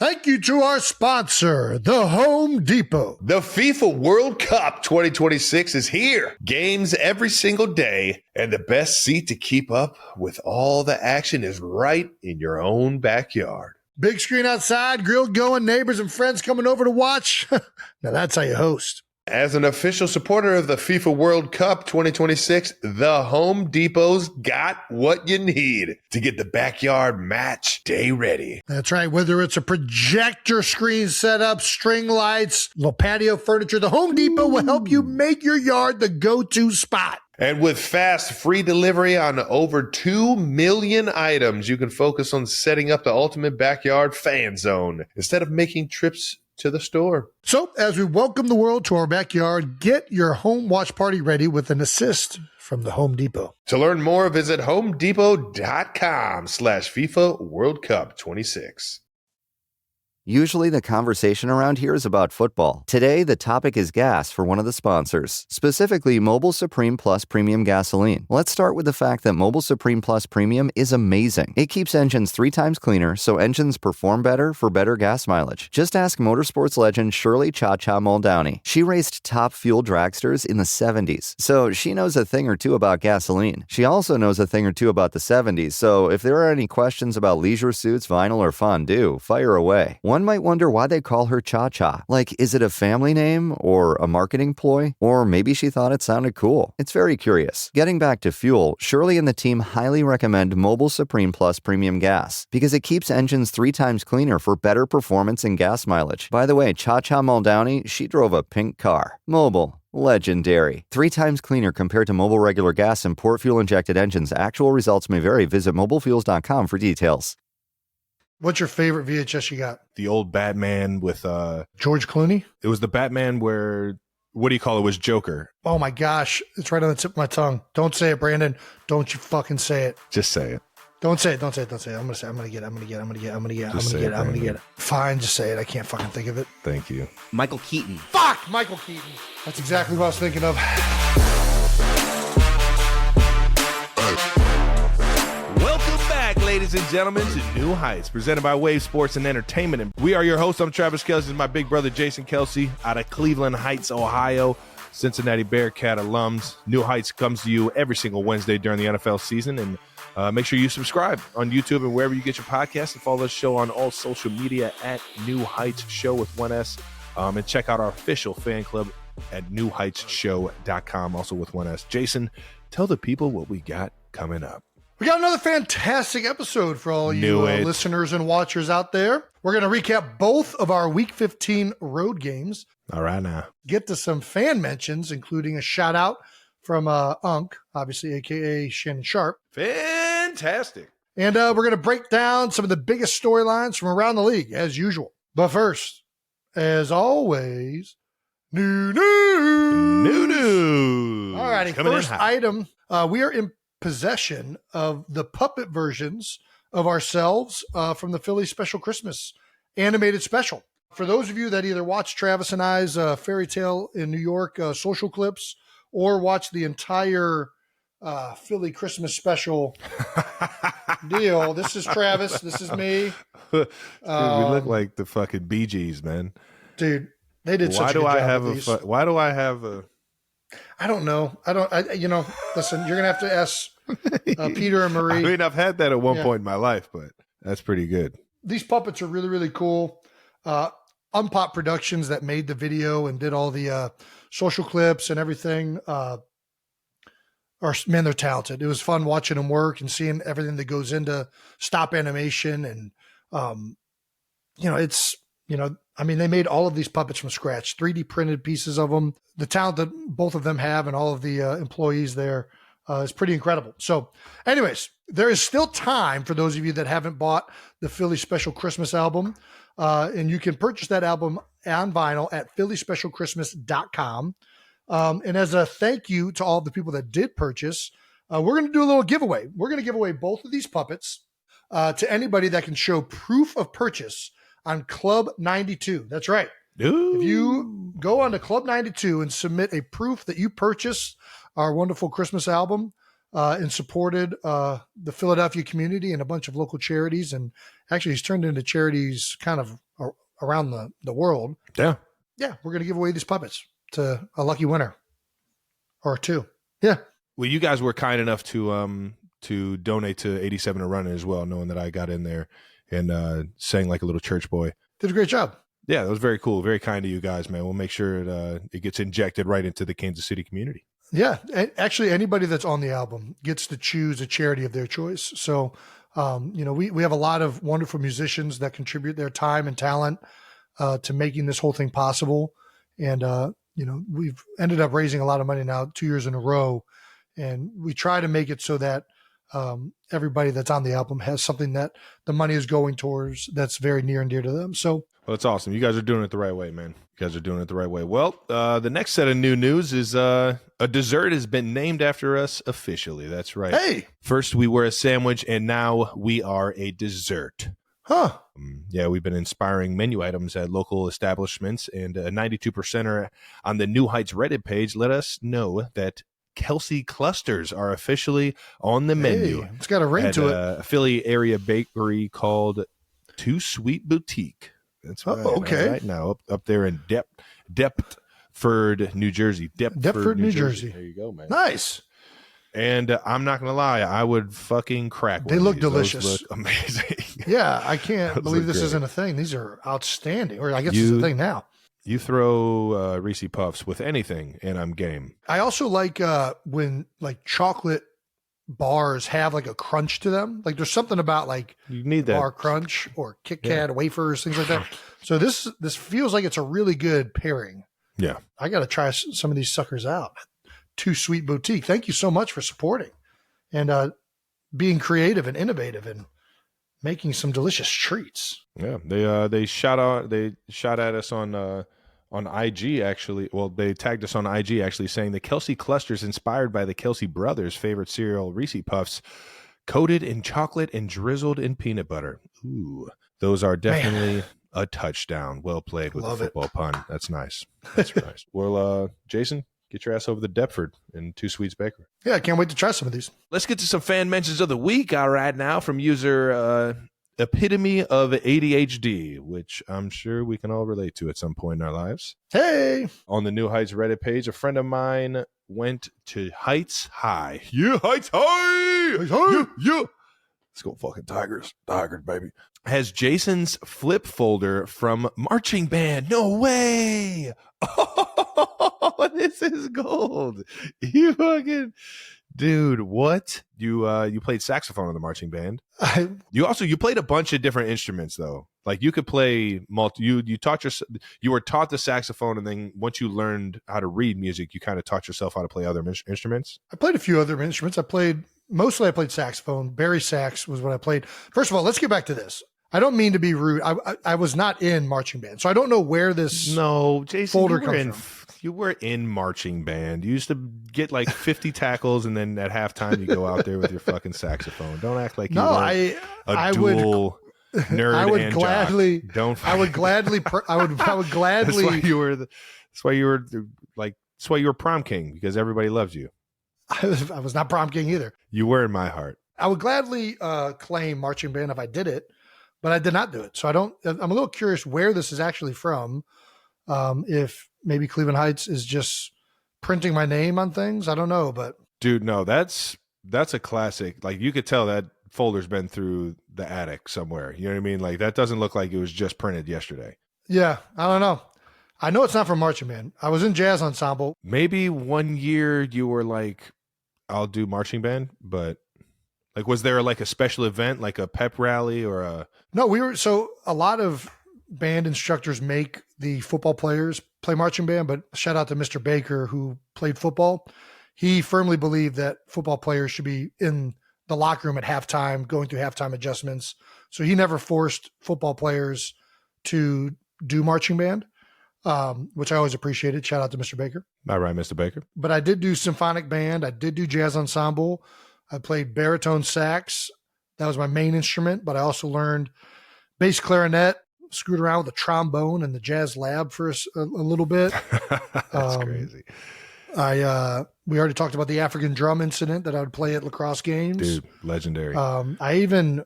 Thank you to our sponsor, the Home Depot. The FIFA World Cup 2026 is here. Games every single day, and the best seat to keep up with all the action is right in your own backyard. Big screen outside, grill going, neighbors and friends coming over to watch. Now that's how you host. As an official supporter of the FIFA World Cup 2026, the Home Depot's got what you need to get the backyard match day ready. That's right. Whether it's a projector screen setup, string lights, little patio furniture, the Home Depot will help you make your yard the go-to spot. And with fast, free delivery on over 2 million items, you can focus on setting up the ultimate backyard fan zone instead of making trips to the store. So, as we welcome the world to our backyard, get your home watch party ready with an assist from the Home Depot. To learn more, visit homedepot.com/FIFA World Cup 26. Usually the conversation around here is about football. Today, the topic is gas for one of the sponsors, specifically Mobile Supreme Plus Premium Gasoline. Let's start with the fact that Mobile Supreme Plus Premium is amazing. It keeps engines 3 times cleaner, so engines perform better for better gas mileage. Just ask motorsports legend Shirley Cha-Cha Muldowney. She raced top fuel dragsters in the 70s, so she knows a thing or two about gasoline. She also knows a thing or two about the 70s, so if there are any questions about leisure suits, vinyl, or fondue, fire away. One might wonder why they call her Cha-Cha. Like, is it a family name or a marketing ploy? Or maybe she thought it sounded cool. It's very curious. Getting back to fuel, Shirley and the team highly recommend Mobile Supreme Plus Premium Gas because it keeps engines 3 times cleaner for better performance and gas mileage. By the way, Cha-Cha Muldowney, she drove a pink car. Mobile. Legendary. 3 times cleaner compared to Mobile regular gas and port fuel injected engines. Actual results may vary. Visit mobilefuels.com for details. What's your favorite VHS you got? The old Batman with George Clooney? it was the Batman where, what do you call it, was Joker. Oh my gosh. It's right on the tip of my tongue. Don't say it, Brandon. Don't you fucking say it. Just say it. Don't say it. Don't say it. Don't say it. I'm gonna get it. Fine, just say it. I can't fucking think of it. Thank you. Michael Keaton. Fuck! Michael Keaton. That's exactly what I was thinking of. Welcome back, ladies and gentlemen, to New Heights, presented by Wave Sports and Entertainment. And we are your hosts. I'm Travis Kelce. This is my big brother, Jason Kelce, out of Cleveland Heights, Ohio. Cincinnati Bearcat alums. New Heights comes to you every single Wednesday during the NFL season. And make sure you subscribe on YouTube and wherever you get your podcasts, and follow the show on all social media at New Heights Show with 1S. And check out our official fan club at newheightsshow.com, also with 1S. Jason, tell the people what we got coming up. We got another fantastic episode for all you listeners and watchers out there. We're going to recap both of our Week 15 road games. All right now. Get to some fan mentions, including a shout out from Unk, obviously, a.k.a. Shannon Sharp. Fantastic. And we're going to break down some of the biggest storylines from around the league, as usual. But first, as always, new news. All righty, first item, we are in possession of the puppet versions of ourselves from the Philly Special Christmas animated special. For those of you that either watch Travis and I's Fairy Tale in New York social clips or watch the entire Philly Christmas special deal, this is Travis, this is me. Dude, we look like the fucking Bee Gees, man. Dude, they did such a good job with these. Why do I have a... I don't know. Listen, you're going to have to ask Peter and Marie. I mean, I've had that at one point in my life, but that's pretty good. These puppets are really, really cool. Unpop Productions that made the video and did all the social clips and everything. Man, they're talented. It was fun watching them work and seeing everything that goes into stop animation. And, they made all of these puppets from scratch, 3D printed pieces of them. The talent that both of them have and all of the employees there is pretty incredible. So anyways, there is still time for those of you that haven't bought the Philly Special Christmas album. And you can purchase that album on vinyl at phillyspecialchristmas.com. And as a thank you to all the people that did purchase, we're going to do a little giveaway. We're going to give away both of these puppets to anybody that can show proof of purchase on Club 92. That's right. Ooh. If you go on to Club 92 and submit a proof that you purchased our wonderful Christmas album, and supported the Philadelphia community and a bunch of local charities. And actually, he's turned into charities kind of around the world. Yeah. Yeah, we're going to give away these puppets to a lucky winner or two. Yeah. Well, you guys were kind enough to donate to 87 to Run as well, knowing that I got in there and sang like a little church boy. Did a great job. Yeah, that was very cool. Very kind of you guys, man. We'll make sure it gets injected right into the Kansas City community. Yeah. And actually, anybody that's on the album gets to choose a charity of their choice. So, we have a lot of wonderful musicians that contribute their time and talent to making this whole thing possible. And, we've ended up raising a lot of money now 2 years in a row. And we try to make it so that everybody that's on the album has something that the money is going towards that's very near and dear to them. So, well, it's awesome. You guys are doing it the right way, man. You guys are doing it the right way. Well, the next set of new news is a dessert has been named after us officially. That's right. Hey. First, we were a sandwich, and now we are a dessert. Huh. Yeah, we've been inspiring menu items at local establishments, and 92% on the New Heights Reddit page let us know that Kelsey clusters are officially on the menu. Hey, it's got a ring to it. A Philly area bakery called Too Sweet Boutique. That's right. Okay. Right now, up there in Deptford, New Jersey. Deptford, New Jersey. There you go, man. Nice. And I'm not gonna lie, I would fucking crack. They look delicious. Those look amazing. Yeah, I can't believe this isn't a thing. These are outstanding. Or I guess it's a thing now. You throw Reese Puffs with anything, and I'm game. I also like when like chocolate bars have like a crunch to them. Like there's something about like you need that bar crunch or Kit Kat wafers, things like that. So this feels like it's a really good pairing. Yeah, I got to try some of these suckers out. Too Sweet Boutique. Thank you so much for supporting and being creative and innovative and making some delicious treats. Yeah, they shot at us on IG actually. Well, they tagged us on IG actually saying the Kelsey clusters inspired by the Kelsey brothers' favorite cereal, Reese Puffs, coated in chocolate and drizzled in peanut butter. Ooh, those are definitely a touchdown. Well played with the football pun. That's nice. That's nice. Well, Jason, get your ass over to Deptford and Two Sweets Bakery. Yeah, I can't wait to try some of these. Let's get to some fan mentions of the week. All right, now from user Epitome of ADHD, which I'm sure we can all relate to at some point in our lives. Hey! On the New Heights Reddit page, a friend of mine went to Heights High. Yeah, Heights High! Heights High! Yeah! Let's go fucking Tigers. Tigers, baby. Has Jason's flip folder from marching band. No way! Oh, this is gold. You fucking... Dude, what? You played saxophone in the marching band. You played a bunch of different instruments though. Like you could play you were taught the saxophone, and then once you learned how to read music, you kind of taught yourself how to play other instruments. I played a few other instruments. I played saxophone. Barry sax was what I played. First of all, let's get back to this. I don't mean to be rude. I was not in marching band, so I don't know where this Jason, folder comes from. You were in marching band. You used to get like 50 tackles, and then at halftime you go out there with your fucking saxophone. Don't act like you were a dual nerd. I would and gladly. jock. Don't. I would gladly. I would gladly. That's why you were prom king, because everybody loves you. I was not prom king either. You were in my heart. I would gladly claim marching band if I did it, but I did not do it. So I'm a little curious where this is actually from. If maybe Cleveland Heights is just printing my name on things. I don't know, but dude, no, that's a classic. Like you could tell that folder's been through the attic somewhere. You know what I mean? Like that doesn't look like it was just printed yesterday. Yeah. I don't know. I know it's not from marching band. I was in jazz ensemble. Maybe one year you were like, I'll do marching band, but like, was there like a special event, like a pep rally or a... No, so a lot of band instructors make the football players play marching band, but shout out to Mr. Baker who played football. He firmly believed that football players should be in the locker room at halftime, going through halftime adjustments. So he never forced football players to do marching band, which I always appreciated. Shout out to Mr. Baker. All right, Mr. Baker. But I did do symphonic band. I did do jazz ensemble. I played baritone sax. That was my main instrument, but I also learned bass clarinet, screwed around with the trombone in the jazz lab for a little bit. That's crazy. We already talked about the African drum incident that I would play at lacrosse games. Dude, legendary. I even,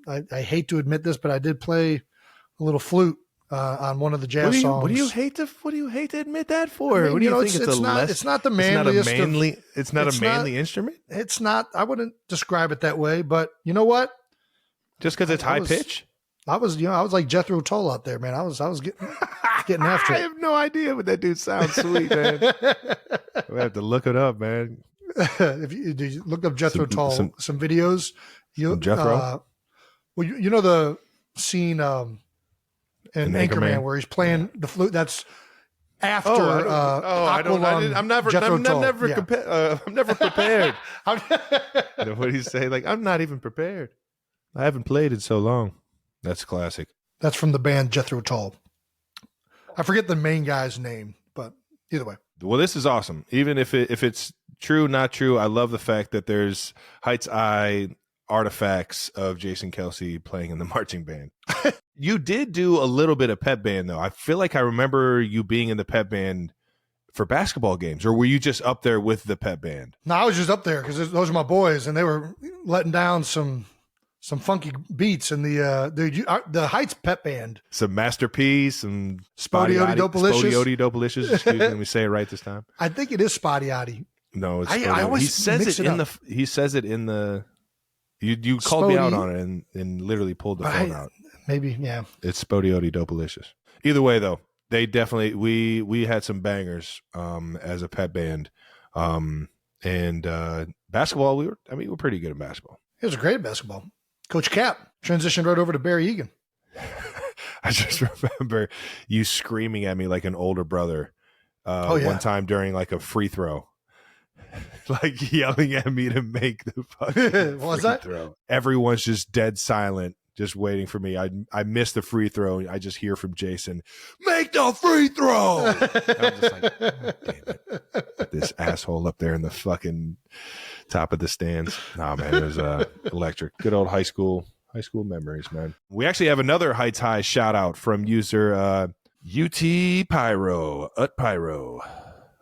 I hate to admit this, but I did play a little flute on one of the jazz songs. What do you hate to admit that for? What do you think? It's not the manliest. It's not a manly instrument. It's not. I wouldn't describe it that way. But you know what? Just because it's high pitch. I was like Jethro Tull out there, man. I was getting after it. I have no idea, but that dude sounds sweet, man. We have to look it up, man. If you look up Jethro Tull, some videos. Jethro. Well, you know the scene in Anchorman where he's playing the flute. That's after. I'm never prepared. What do you say? Like, I'm not even prepared. I haven't played in so long. That's classic. That's from the band Jethro Tull. I forget the main guy's name, but either way. Well, this is awesome. Even if it's true, not true, I love the fact that there's Heights Eye artifacts of Jason Kelsey playing in the marching band. You did do a little bit of pep band, though. I feel like I remember you being in the pep band for basketball games, or were you just up there with the pep band? No, I was just up there because those are my boys, and they were letting down some funky beats in the Heights pep band. Some Masterpiece, some Spotty Dopalicious. Excuse me, let me say it right this time. I think it is Spotty Oddy. No, it's I always he says it in the. He says it in the. You called me out on it and literally pulled the phone out. Maybe, yeah. It's Spodioti Dopalicious. Either way, though, they definitely we had some bangers as a pep band, and basketball. We were pretty good at basketball. It was great at basketball. Coach Cap transitioned right over to Barry Egan. I just remember you screaming at me like an older brother one time during like a free throw. Like yelling at me to make the fucking free throw. Everyone's just dead silent, just waiting for me. I missed the free throw. I just hear from Jason, "Make the free throw!" I'm just like, oh, damn it. This asshole up there in the fucking top of the stands. Nah, man, it was electric. Good old high school memories, man. We actually have another Heights High shout out from user UT Pyro, Pyro.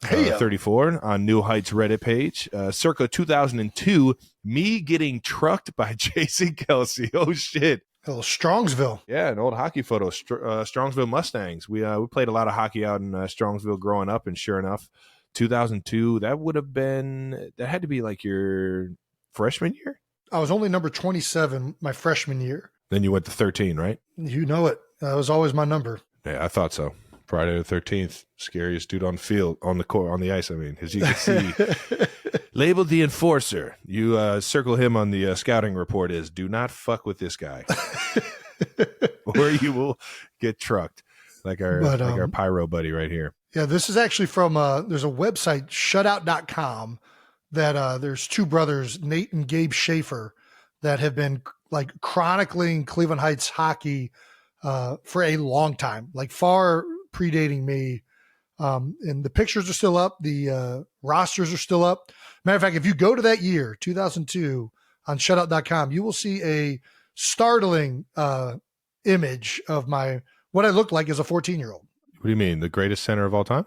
34 on New Heights Reddit page. Circa 2002, me getting trucked by Jason Kelsey. Oh, shit. A little Strongsville. Yeah, an old hockey photo. Strongsville Mustangs. We played a lot of hockey out in Strongsville growing up, and sure enough, 2002, that had to be like your freshman year? I was only number 27 my freshman year. Then you went to 13, right? You know it. That was always my number. Yeah, I thought so. Friday the 13th, scariest dude on field, on the court, on the ice. I mean, as you can see, labeled the enforcer. You circle him on the scouting report as "Do not fuck with this guy," or you will get trucked, like our pyro buddy right here. Yeah, this is actually from there's a website, shutout.com, that there's two brothers, Nate and Gabe Schaefer, that have been like chronicling Cleveland Heights hockey for a long time, like far predating me. And the pictures are still up. The rosters are still up. Matter of fact, if you go to that year, 2002, on shutout.com, you will see a startling image of what I looked like as a 14-year-old. What do you mean? The greatest center of all time?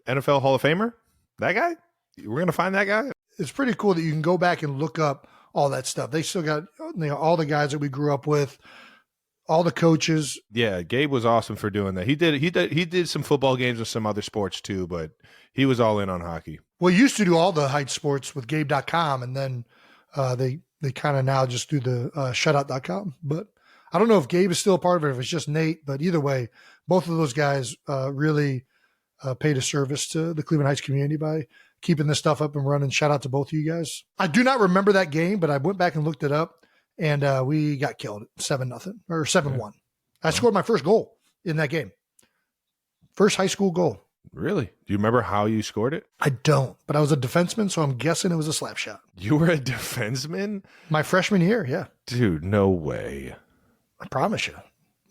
NFL Hall of Famer? That guy? We're going to find that guy? It's pretty cool that you can go back and look up all that stuff. They still got all the guys that we grew up with, all the coaches. Yeah, Gabe was awesome for doing that. He did some football games with some other sports too, but he was all in on hockey. Well, he used to do all the Heights sports with Gabe.com, and then they kind of now just do the shutout.com. But I don't know if Gabe is still a part of it, if it's just Nate, but either way, both of those guys really paid a service to the Cleveland Heights community by keeping this stuff up and running. Shout out to both of you guys. I do not remember that game, but I went back and looked it up. And we got killed 7-0 or 7-1. Yeah. I scored my first goal in that game. First high school goal. Really? Do you remember how you scored it? I don't, but I was a defenseman, so I'm guessing it was a slap shot. You were a defenseman? My freshman year, yeah. Dude, no way. I promise you.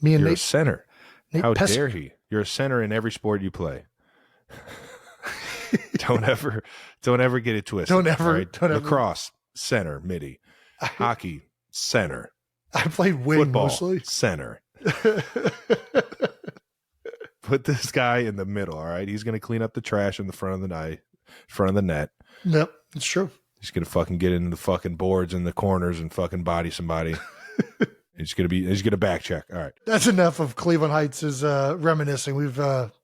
Me and You're Nate. A center. Nate how dare he? You're a center in every sport you play. Don't ever get it twisted. Don't ever. Lacrosse, center, midi. Hockey, center. I played wing Football, mostly. Center. put this guy in the middle. All right, he's gonna clean up the trash in the front of the net. Yep, it's true. He's gonna fucking get into the fucking boards in the corners and fucking body somebody. He's gonna back check. All right, that's enough of Cleveland Heights is reminiscing. We've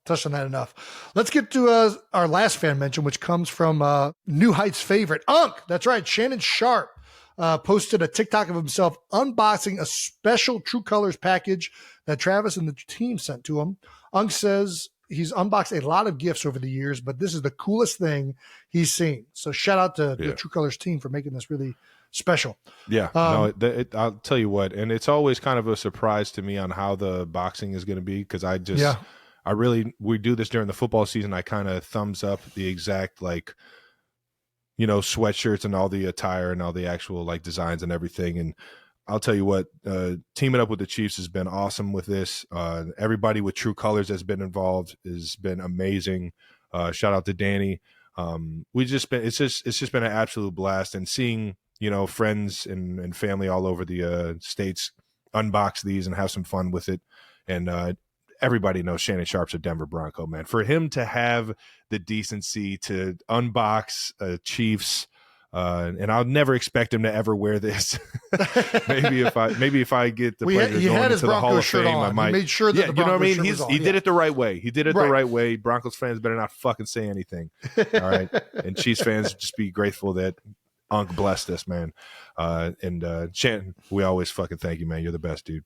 touched on that enough. Let's get to our last fan mention, which comes from New Heights favorite Unk. That's right, Shannon Sharp posted a TikTok of himself unboxing a special True Colors package that Travis and the team sent to him. Unk says he's unboxed a lot of gifts over the years, but this is the coolest thing he's seen. So shout out to the True Colors team for making this really special. Yeah, I'll tell you what, and it's always kind of a surprise to me on how the boxing is going to be, because we do this during the football season. I kind of thumbs up the exact sweatshirts and all the attire and all the actual designs and everything. And I'll tell you what, teaming up with the Chiefs has been awesome with this. Everybody with True Colors that's been involved has been amazing. Shout out to Danny. It's just been an absolute blast, and seeing friends and family all over the states unbox these and have some fun with it. And everybody knows Shannon Sharp's a Denver Bronco, man. For him to have the decency to unbox Chiefs, and I'll never expect him to ever wear this. maybe if I get the pleasure of going into the Hall of Fame, I might. He made sure that the Broncos shirt was on. He did it the right way. He did it the right way. Broncos fans better not fucking say anything. All right, and Chiefs fans just be grateful that Unk blessed us, man. And Shannon, we always fucking thank you, man. You're the best, dude.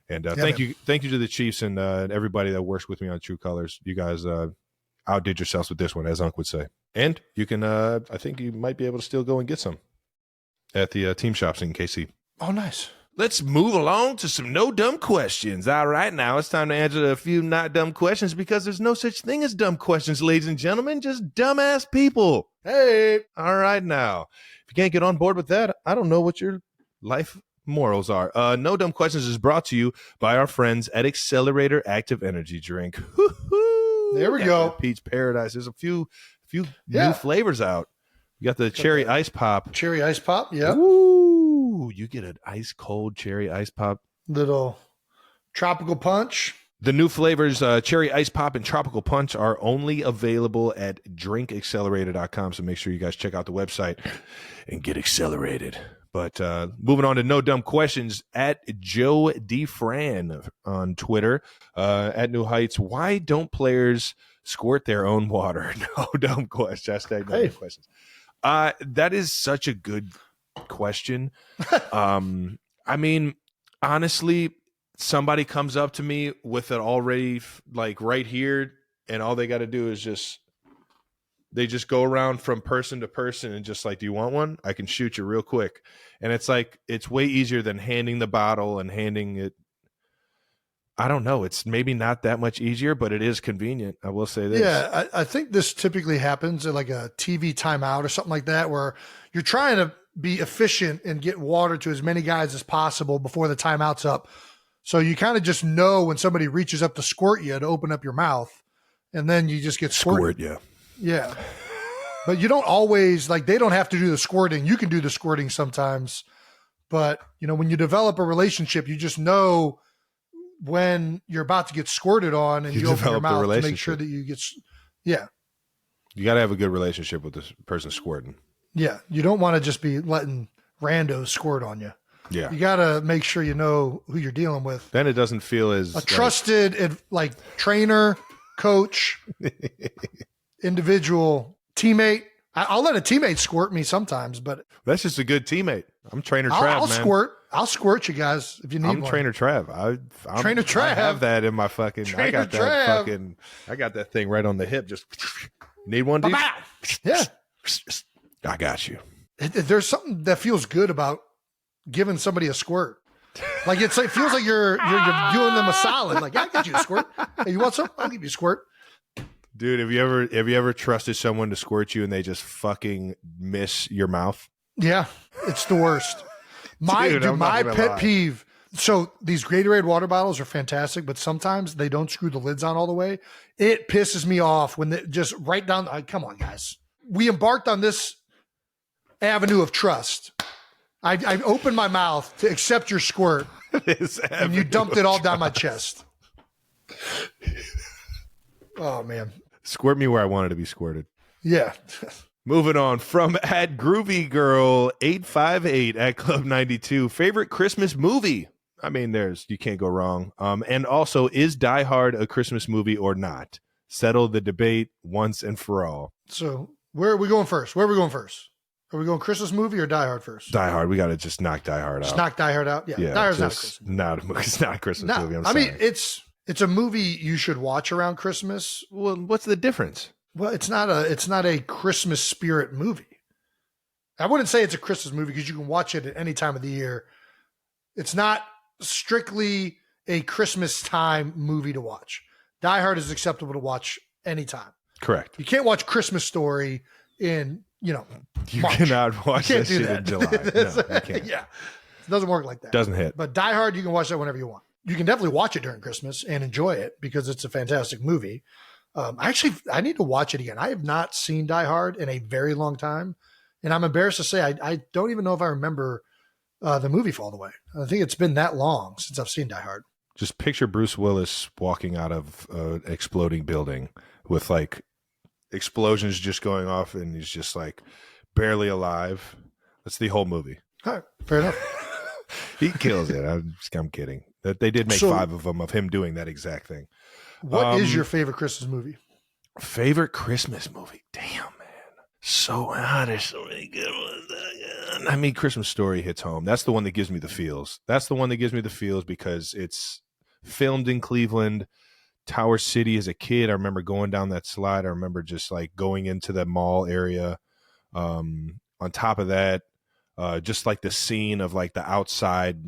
And thank you to the Chiefs and everybody that works with me on True Colors. You guys outdid yourselves with this one, as Unk would say. And you can, I think you might be able to still go and get some at the team shops in KC. Oh, nice. Let's move along to some no dumb questions. All right, now it's time to answer a few not dumb questions, because there's no such thing as dumb questions, ladies and gentlemen, just dumbass people. Hey, all right, now, if you can't get on board with that, I don't know what your life morals are. No Dumb Questions is brought to you by our friends at Accelerator Active Energy Drink. There we go. Peach Paradise. There's a few new flavors out. You got the cherry ice pop. Cherry ice pop, yeah. Ooh, you get an ice cold cherry ice pop. Little tropical punch. The new flavors, cherry ice pop and tropical punch, are only available at drinkaccelerator.com. So make sure you guys check out the website and get accelerated. But moving on to no dumb questions, at Joe DeFran on Twitter, at New Heights. Why don't players squirt their own water? No dumb question. Hashtag no dumb questions. That is such a good question. I mean, honestly, somebody comes up to me with it already right here, and all they got to do is they just go around from person to person and just do you want one? I can shoot you real quick. And it's it's way easier than handing the bottle and handing it. I don't know. It's maybe not that much easier, but it is convenient. I will say this. Yeah, I think this typically happens at a TV timeout or something like that, where you're trying to be efficient and get water to as many guys as possible before the timeout's up. So you kind of just know when somebody reaches up to squirt you to open up your mouth, and then you just get squirted. Yeah. Yeah. But you don't always, they don't have to do the squirting. You can do the squirting sometimes. But, when you develop a relationship, you just know when you're about to get squirted on, and you open your mouth to make sure that you get, yeah. You got to have a good relationship with this person squirting. Yeah. You don't want to just be letting randos squirt on you. Yeah. You got to make sure you know who you're dealing with. Then it doesn't feel as... a trusted, trainer, coach, individual teammate. I'll let a teammate squirt me sometimes, but that's just a good teammate. I'm Trainer Trav, man. I'll squirt you guys if you need one. I'm Trainer Trav. I'm Trainer Trav. I have that in my fucking. Trainer I got that Trav. fucking. I got that thing right on the hip. Just need one, dude. Yeah, I got you. There's something that feels good about giving somebody a squirt. It feels like you're doing them a solid. I'll get you a squirt. Hey, you want some? I'll give you a squirt. Dude, have you ever trusted someone to squirt you and they just fucking miss your mouth? Yeah, it's the worst. My pet peeve. So these Gatorade water bottles are fantastic, but sometimes they don't screw the lids on all the way. It pisses me off when they just right down. Come on, guys. We embarked on this avenue of trust. I opened my mouth to accept your squirt, and you dumped it all down my chest. Oh man. Squirt me where I wanted to be squirted. Yeah. Moving on from at Groovy Girl 858 at Club 92. Favorite Christmas movie? I mean, you can't go wrong. And also, is Die Hard a Christmas movie or not? Settle the debate once and for all. So where are we going first? Are we going Christmas movie or Die Hard first? Die Hard. We got to just knock Die Hard out. Just knock Die Hard out. Yeah. Die Hard's not a Christmas movie. It's not a Christmas movie. I mean, it's a movie you should watch around Christmas. Well, what's the difference? Well, it's not a Christmas spirit movie. I wouldn't say it's a Christmas movie because you can watch it at any time of the year. It's not strictly a Christmas time movie to watch. Die Hard is acceptable to watch anytime. Correct. You can't watch Christmas Story in, March. Cannot watch that shit in July. No, you can't. Yeah. It doesn't work like that. Doesn't hit. But Die Hard, you can watch that whenever you want. You can definitely watch it during Christmas and enjoy it because it's a fantastic movie. I need to watch it again. I have not seen Die Hard in a very long time. And I'm embarrassed to say, I don't even know if I remember the movie all the way. I think it's been that long since I've seen Die Hard. Just picture Bruce Willis walking out of an exploding building with like explosions just going off and he's just like barely alive. That's the whole movie. All right, fair enough. He kills it. I'm kidding. They did make 5 of them of him doing that exact thing. What is your favorite Christmas movie? Favorite Christmas movie? Damn, man. There's so many good ones. I mean, Christmas Story hits home. That's the one that gives me the feels. Because it's filmed in Cleveland, Tower City. As a kid, I remember going down that slide. I remember just like going into the mall area. On top of that, just like the scene of like the outside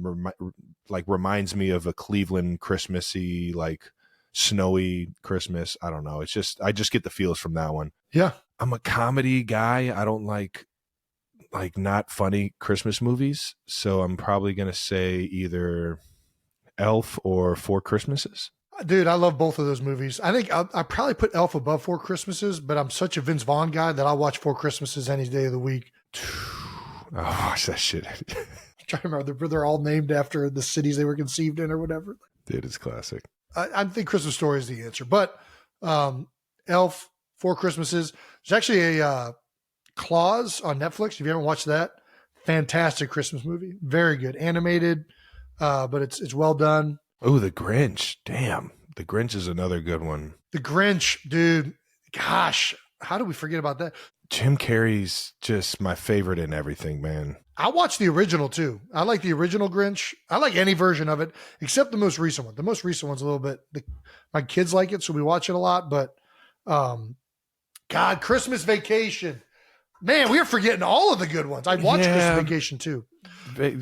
reminds me of a Cleveland Christmassy, like snowy Christmas. I don't know. It's just, I just get the feels from that one. Yeah. I'm a comedy guy. I don't like not funny Christmas movies. So I'm probably going to say either Elf or Four Christmases. Dude, I love both of those movies. I think I probably put Elf above Four Christmases, but I'm such a Vince Vaughn guy that I'll watch Four Christmases any day of the week. I'll watch that shit. I'm trying to remember. They're all named after the cities they were conceived in or whatever. Dude, it's classic. I think Christmas Story is the answer. But Elf, Four Christmases. There's actually a Claus on Netflix. If you haven't watched that, fantastic Christmas movie. Very good. Animated, but it's well done. Oh, The Grinch. Damn. The Grinch is another good one. The Grinch, dude. Gosh, how did we forget about that? Jim Carrey's just my favorite in everything, man. I watched the original too. I like the original Grinch. I like any version of it except the most recent one. The most recent one's a little bit, my kids like it, so we watch it a lot. But God, Christmas Vacation. Man, we are forgetting all of the good ones. I watched Christmas Vacation too.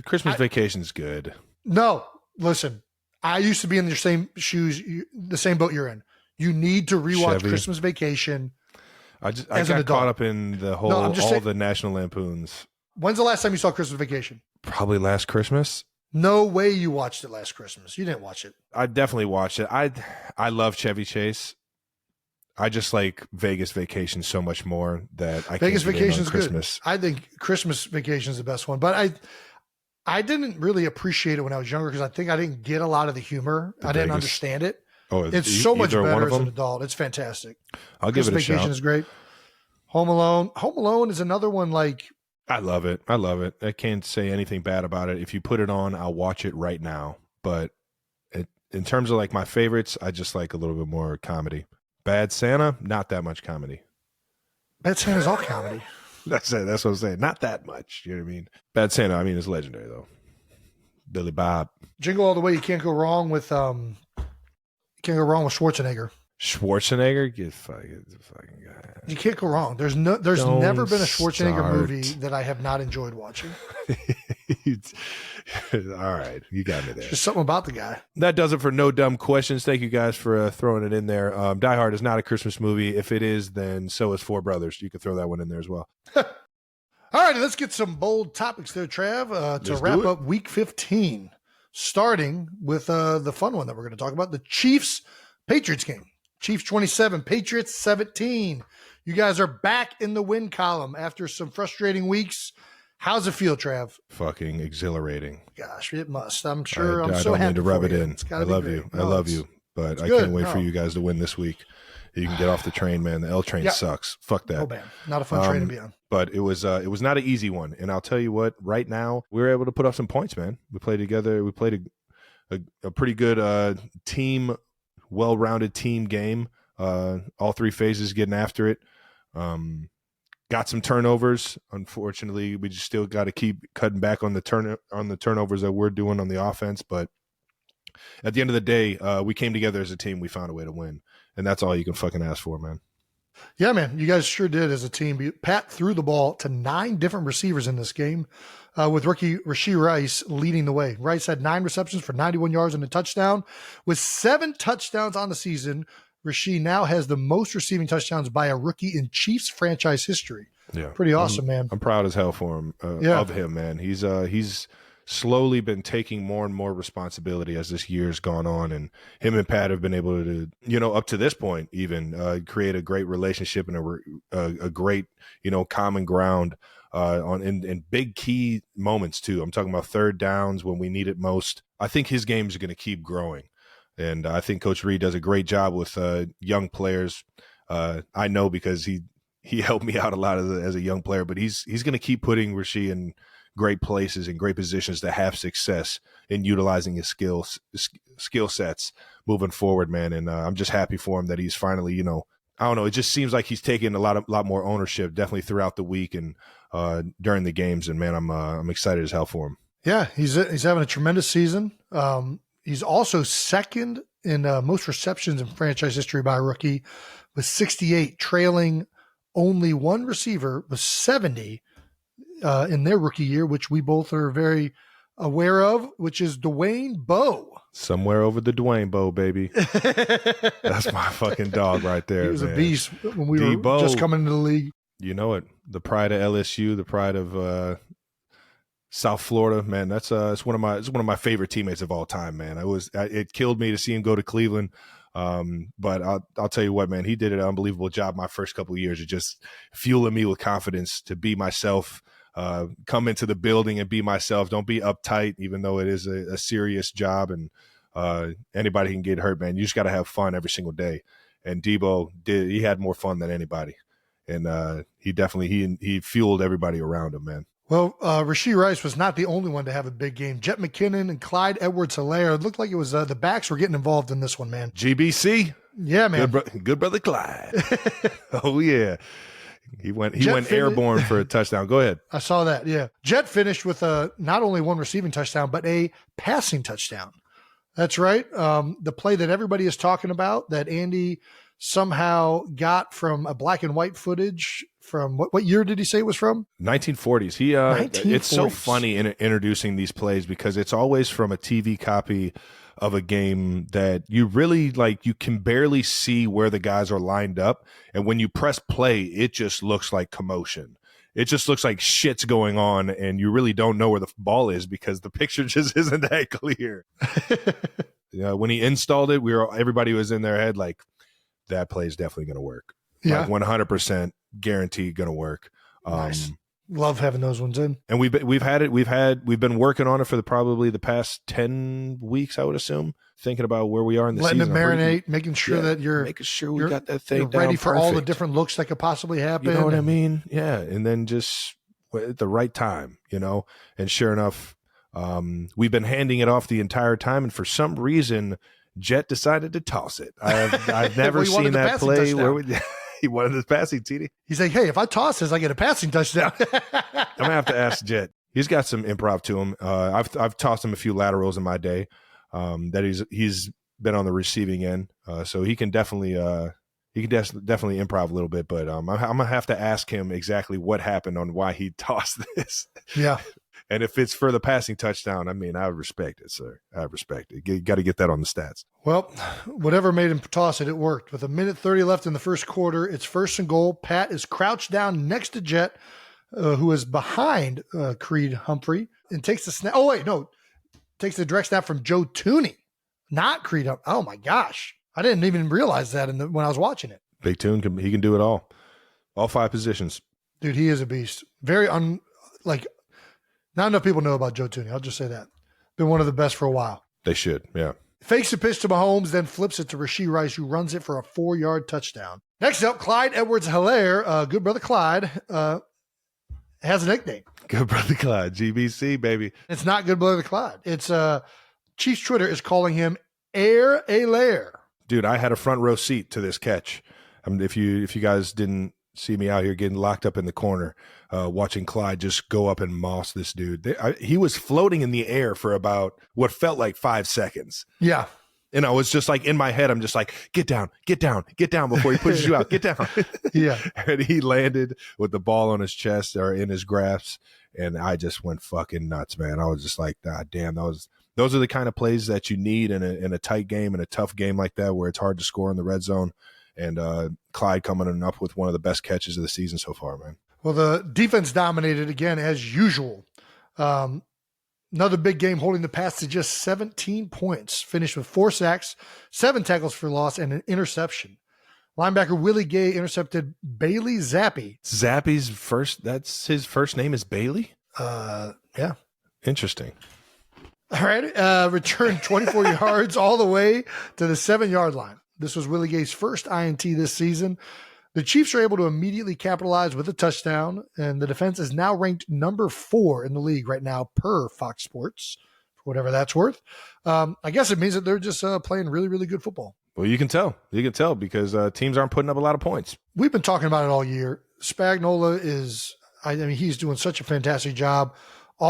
Christmas Vacation's good. No, listen. I used to be in your same shoes, the same boat you're in. You need to rewatch Chevy. Christmas Vacation. I got caught up in the whole the National Lampoons. When's the last time you saw Christmas Vacation? Probably last Christmas. No way you watched it last Christmas. You didn't watch it. I definitely watched it. I love Chevy Chase. I just like Vegas Vacation so much more that I Vegas can't Vacation is good. I think Christmas Vacation is the best one, but I didn't really appreciate it when I was younger because I think I didn't get a lot of the humor. I didn't understand it. Oh, it's so much better as an adult. It's fantastic. I'll give it a Vacation shot. is great. Home Alone. Home Alone is another one like. I love it. I can't say anything bad about it. If you put it on, I'll watch it right now. But in terms of like my favorites, I just like a little bit more comedy. Bad Santa, not that much comedy. Bad Santa's all comedy. That's it. That's what I'm saying. Not that much. You know what I mean? Bad Santa, I mean, it's legendary though. Billy Bob. Jingle All the Way. You can't go wrong with Schwarzenegger. Schwarzenegger, get fucking guy. You can't go wrong. There's never been a Schwarzenegger movie that I have not enjoyed watching. All right, you got me there. Just something about the guy. That does it for No Dumb Questions. Thank you guys for throwing it in there. Die Hard is not a Christmas movie. If it is, then so is Four Brothers. You can throw that one in there as well. All right, let's get some bold topics there, Trav, to wrap up Week 15, starting with the fun one that we're going to talk about, the Chiefs-Patriots game. Chiefs 27, Patriots 17. You guys are back in the win column after some frustrating weeks. How's it feel, Trav? Fucking exhilarating. Gosh, it must. I'm sure. I'm I so don't happy need to rub for it you. in. I love you. I love you. But I good. can't wait for you guys to win this week. you can get off the train, man. The L train sucks. Fuck that. Oh man, not a fun train to be on. But it was not an easy one. And I'll tell you what, right now we were able to put up some points, man. We played together. We played a pretty good team, well-rounded team game. All three phases getting after it. Got some turnovers. Unfortunately, we just still got to keep cutting back on the turnovers that we're doing on the offense. But at the end of the day, we came together as a team. We found a way to win, and that's all you can fucking ask for, man. Yeah, man, you guys sure did as a team. Pat threw the ball to 9 different receivers in this game, with rookie Rashee Rice leading the way. Rice had 9 receptions for 91 yards and a touchdown. With 7 touchdowns on the season, Rashee now has the most receiving touchdowns by a rookie in Chiefs franchise history. Yeah, pretty awesome, man. I'm proud as hell for him. Of him, man. He's slowly been taking more and more responsibility as this year's gone on, and him and Pat have been able to, up to this point, even create a great relationship and a great, common ground in big key moments too. I'm talking about third downs when we need it most. I think his games are going to keep growing. And I think Coach Reed does a great job with young players. I know because he helped me out a lot as a young player, but he's going to keep putting Rashee in great places and great positions to have success in utilizing his skill sets moving forward, man. And I'm just happy for him that he's finally, I don't know. It just seems like he's taking a lot more ownership, definitely throughout the week and during the games. And man, I'm excited as hell for him. Yeah, he's having a tremendous season. He's also second in most receptions in franchise history by a rookie with 68, trailing only one receiver with 70 in their rookie year, which we both are very aware of, which is Dwayne Bowe. Somewhere over the Dwayne Bowe, baby. That's my fucking dog right there. He was man. A beast when we were just coming into the league. You know it. The pride of LSU, the pride of South Florida, man. That's it's one of my favorite teammates of all time, man. It killed me to see him go to Cleveland. But I'll tell you what, man, he did an unbelievable job my first couple of years of just fueling me with confidence to be myself, come into the building and be myself. Don't be uptight, even though it is a serious job and anybody can get hurt, man. You just got to have fun every single day. And Debo he had more fun than anybody. And he fueled everybody around him, man. Well, Rashee Rice was not the only one to have a big game. Jet McKinnon and Clyde Edwards-Helaire. It looked like it was the backs were getting involved in this one, man. GBC. Yeah, man. Good brother Clyde. Oh, yeah. He went airborne for a touchdown. Go ahead. I saw that, yeah. Jet finished with not only one receiving touchdown, but a passing touchdown. That's right. The play that everybody is talking about that Andy somehow got from a black and white footage from what year did he say it was from? 1940s. 1940s. It's so funny in introducing these plays because it's always from a TV copy of a game that you really you can barely see where the guys are lined up. And when you press play, it just looks like commotion. It just looks like shit's going on and you really don't know where the ball is because the picture just isn't that clear. When he installed it, everybody was in their head like, that play is definitely going to work. Yeah. 100% guaranteed going to work. Nice. Love having those ones in. And we've been working on it for probably the past 10 weeks, I would assume, thinking about where we are in the season. Letting it marinate, making sure that making sure we got that thing down ready for perfect. all the different looks that could possibly happen. You know what I mean? Yeah. And then just at the right time, and sure enough, we've been handing it off the entire time. And for some reason, Jet decided to toss it. I've never seen that play where he wanted the passing TD. He's like, hey, if I toss this, I get a passing touchdown. I'm gonna have to ask Jet. He's got some improv to him. I've tossed him a few laterals in my day. That he's been on the receiving end, so he can definitely improv a little bit. But I'm gonna have to ask him exactly what happened on why he tossed this. Yeah. And if it's for the passing touchdown, I mean, I respect it, sir. I respect it. You got to get that on the stats. Well, whatever made him toss it, it worked. With 1:30 left in the first quarter, it's 1st and goal. Pat is crouched down next to Jet, who is behind Creed Humphrey, and takes the snap. Oh, wait, no. Takes the direct snap from Joe Tooney, not Creed Humphrey. Oh, my gosh. I didn't even realize that when I was watching it. Big Toon, he can do it all. All 5 positions. Dude, he is a beast. Very not enough people know about Joe Tooney. I'll just say that. Been one of the best for a while. They should, yeah. fakes the pitch to Mahomes, then flips it to Rashee Rice, who runs it for a 4-yard touchdown. Next up, Clyde Edwards-Helaire, good brother Clyde, has a nickname. Good brother Clyde, GBC, baby. It's not good brother Clyde. It's Chiefs Twitter is calling him Air-a-Lair. Dude, I had a front row seat to this catch. If you guys didn't see me out here getting locked up in the corner, watching Clyde just go up and moss this dude. He was floating in the air for about what felt like 5 seconds. Yeah. And I was just like, in my head, I'm just like, get down before he pushes you out. Get down. Yeah. And he landed with the ball on his chest or in his grasp. And I just went fucking nuts, man. I was just like, God damn, those are the kind of plays that you need in a tight game, in a tough game like that, where it's hard to score in the red zone. And Clyde coming up with one of the best catches of the season so far, man. Well, the defense dominated again, as usual. Another big game, holding the pass to just 17 points. Finished with 4 sacks, 7 tackles for loss, and an interception. Linebacker Willie Gay intercepted Bailey Zappi. Zappi's that's his first name is Bailey? Yeah. Interesting. All right. Returned 24 yards all the way to the 7-yard line. This was Willie Gay's first INT this season. The Chiefs are able to immediately capitalize with a touchdown, and the defense is now ranked number 4 in the league right now per Fox Sports, for whatever that's worth. I guess it means that they're just playing really, really good football. Well, you can tell. You can tell because teams aren't putting up a lot of points. We've been talking about it all year. Spagnuolo he's doing such a fantastic job.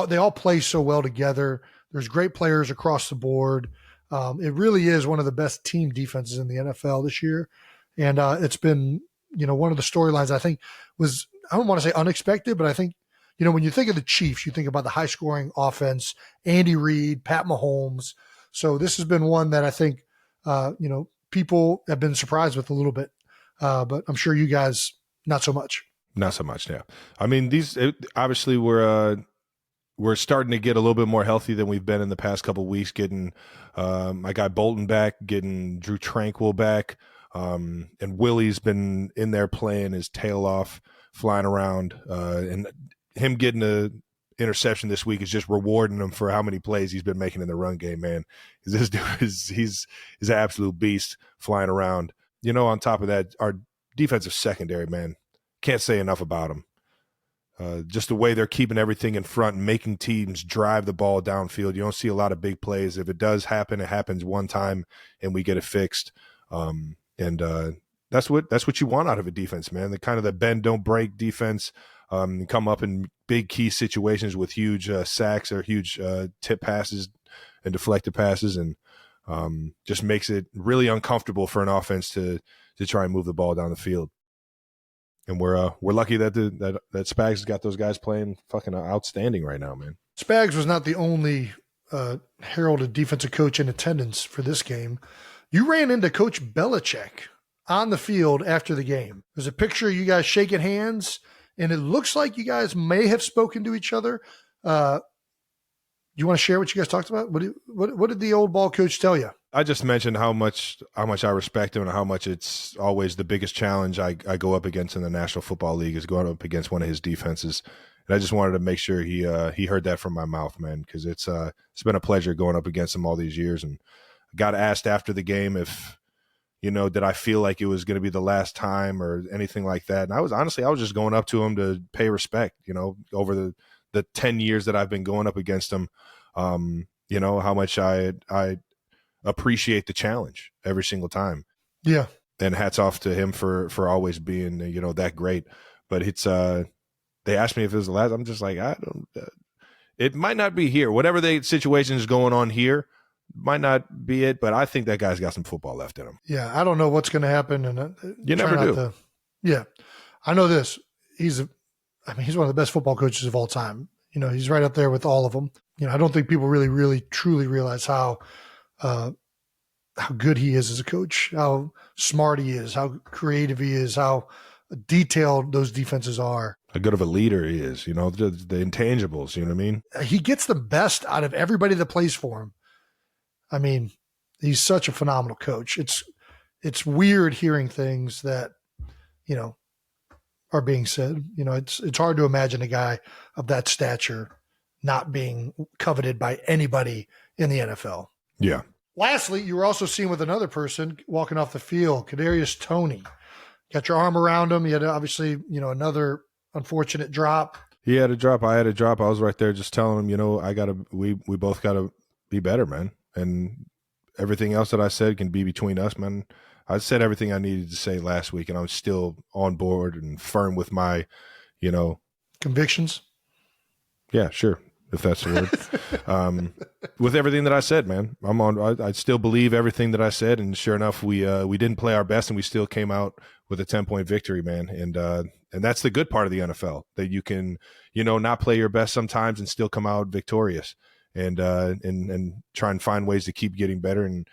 They all play so well together. There's great players across the board. It really is one of the best team defenses in the NFL this year. And it's been, one of the storylines I think was, I don't want to say unexpected, but I think, when you think of the Chiefs, you think about the high scoring offense, Andy Reid, Pat Mahomes. So this has been one that I think, people have been surprised with a little bit. But I'm sure you guys, not so much. Not so much, yeah. I mean, obviously we're starting to get a little bit more healthy than we've been in the past couple of weeks, getting my guy Bolton back, getting Drew Tranquil back. And Willie's been in there playing his tail off, flying around. And him getting an interception this week is just rewarding him for how many plays he's been making in the run game, man. This dude he's an absolute beast flying around. On top of that, our defensive secondary, man, can't say enough about them. Just the way they're keeping everything in front and making teams drive the ball downfield. You don't see a lot of big plays. If it does happen, it happens one time and we get it fixed. And that's what you want out of a defense, man. The kind of the bend, don't break defense, come up in big key situations with huge sacks or huge tip passes and deflected passes, and just makes it really uncomfortable for an offense to try and move the ball down the field. And we're lucky that that Spags got those guys playing fucking outstanding right now, man. Spags was not the only heralded defensive coach in attendance for this game. You ran into Coach Belichick on the field after the game. There's a picture of you guys shaking hands, and it looks like you guys may have spoken to each other. You want to share what you guys talked about? What did the old ball coach tell you? I just mentioned how much I respect him and how much it's always the biggest challenge I go up against in the National Football League is going up against one of his defenses. And I just wanted to make sure he heard that from my mouth, man, because it's been a pleasure going up against him all these years. And I got asked after the game if, did I feel like it was going to be the last time or anything like that. And I was just going up to him to pay respect, over the 10 years that I've been going up against him. How much I appreciate the challenge every single time. Yeah. And hats off to him for always being, that great. But it's, they asked me if it was the last, I'm just like, I don't, it might not be here. Whatever the situation is going on here might not be it, but I think that guy's got some football left in him. Yeah. I don't know what's going to happen. And you never do. Yeah. I know this. He's one of the best football coaches of all time. He's right up there with all of them. I don't think people really, really, truly realize how good he is as a coach, how smart he is, how creative he is, how detailed those defenses are. How good of a leader he is, the intangibles, you know what I mean? He gets the best out of everybody that plays for him. He's such a phenomenal coach. It's weird hearing things that, are being said. It's hard to imagine a guy of that stature not being coveted by anybody in the NFL. Yeah. Lastly, you were also seen with another person walking off the field, Kadarius Toney. Got your arm around him. You had obviously, another unfortunate drop. He had a drop. I had a drop. I was right there just telling him, we both gotta be better, man. And everything else that I said can be between us, man. I said everything I needed to say last week, and I'm still on board and firm with my, convictions. Yeah, sure. If that's the word. With everything that I said, man, I still believe everything that I said. And sure enough, we didn't play our best and we still came out with a 10-point victory, man. And that's the good part of the NFL, that you can, not play your best sometimes and still come out victorious and try and find ways to keep getting better and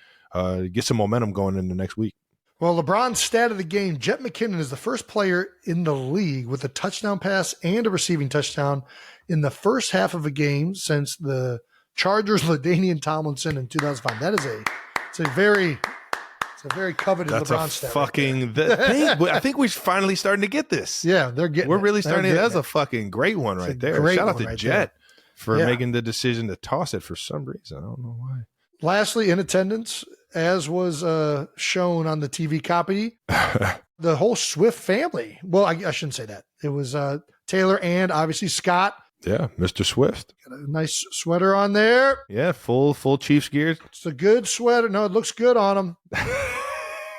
get some momentum going into next week. Well, LeBron's stat of the game, Jet McKinnon is the first player in the league with a touchdown pass and a receiving touchdown in the first half of a game since the Chargers' LaDainian Tomlinson in 2005. That is a very coveted LeBron stat. Fucking the thing. I think we're finally starting to get this. Yeah, we're really starting. That's a fucking great one right there. Shout out to Jet for making the decision to toss it for some reason. I don't know why. Lastly, in attendance, as was shown on the TV copy, the whole Swift family. Well, I shouldn't say that. It was Taylor and obviously Scott. Yeah, Mr. Swift. Got a nice sweater on there. Yeah, full Chiefs gear. It's a good sweater. No, it looks good on him.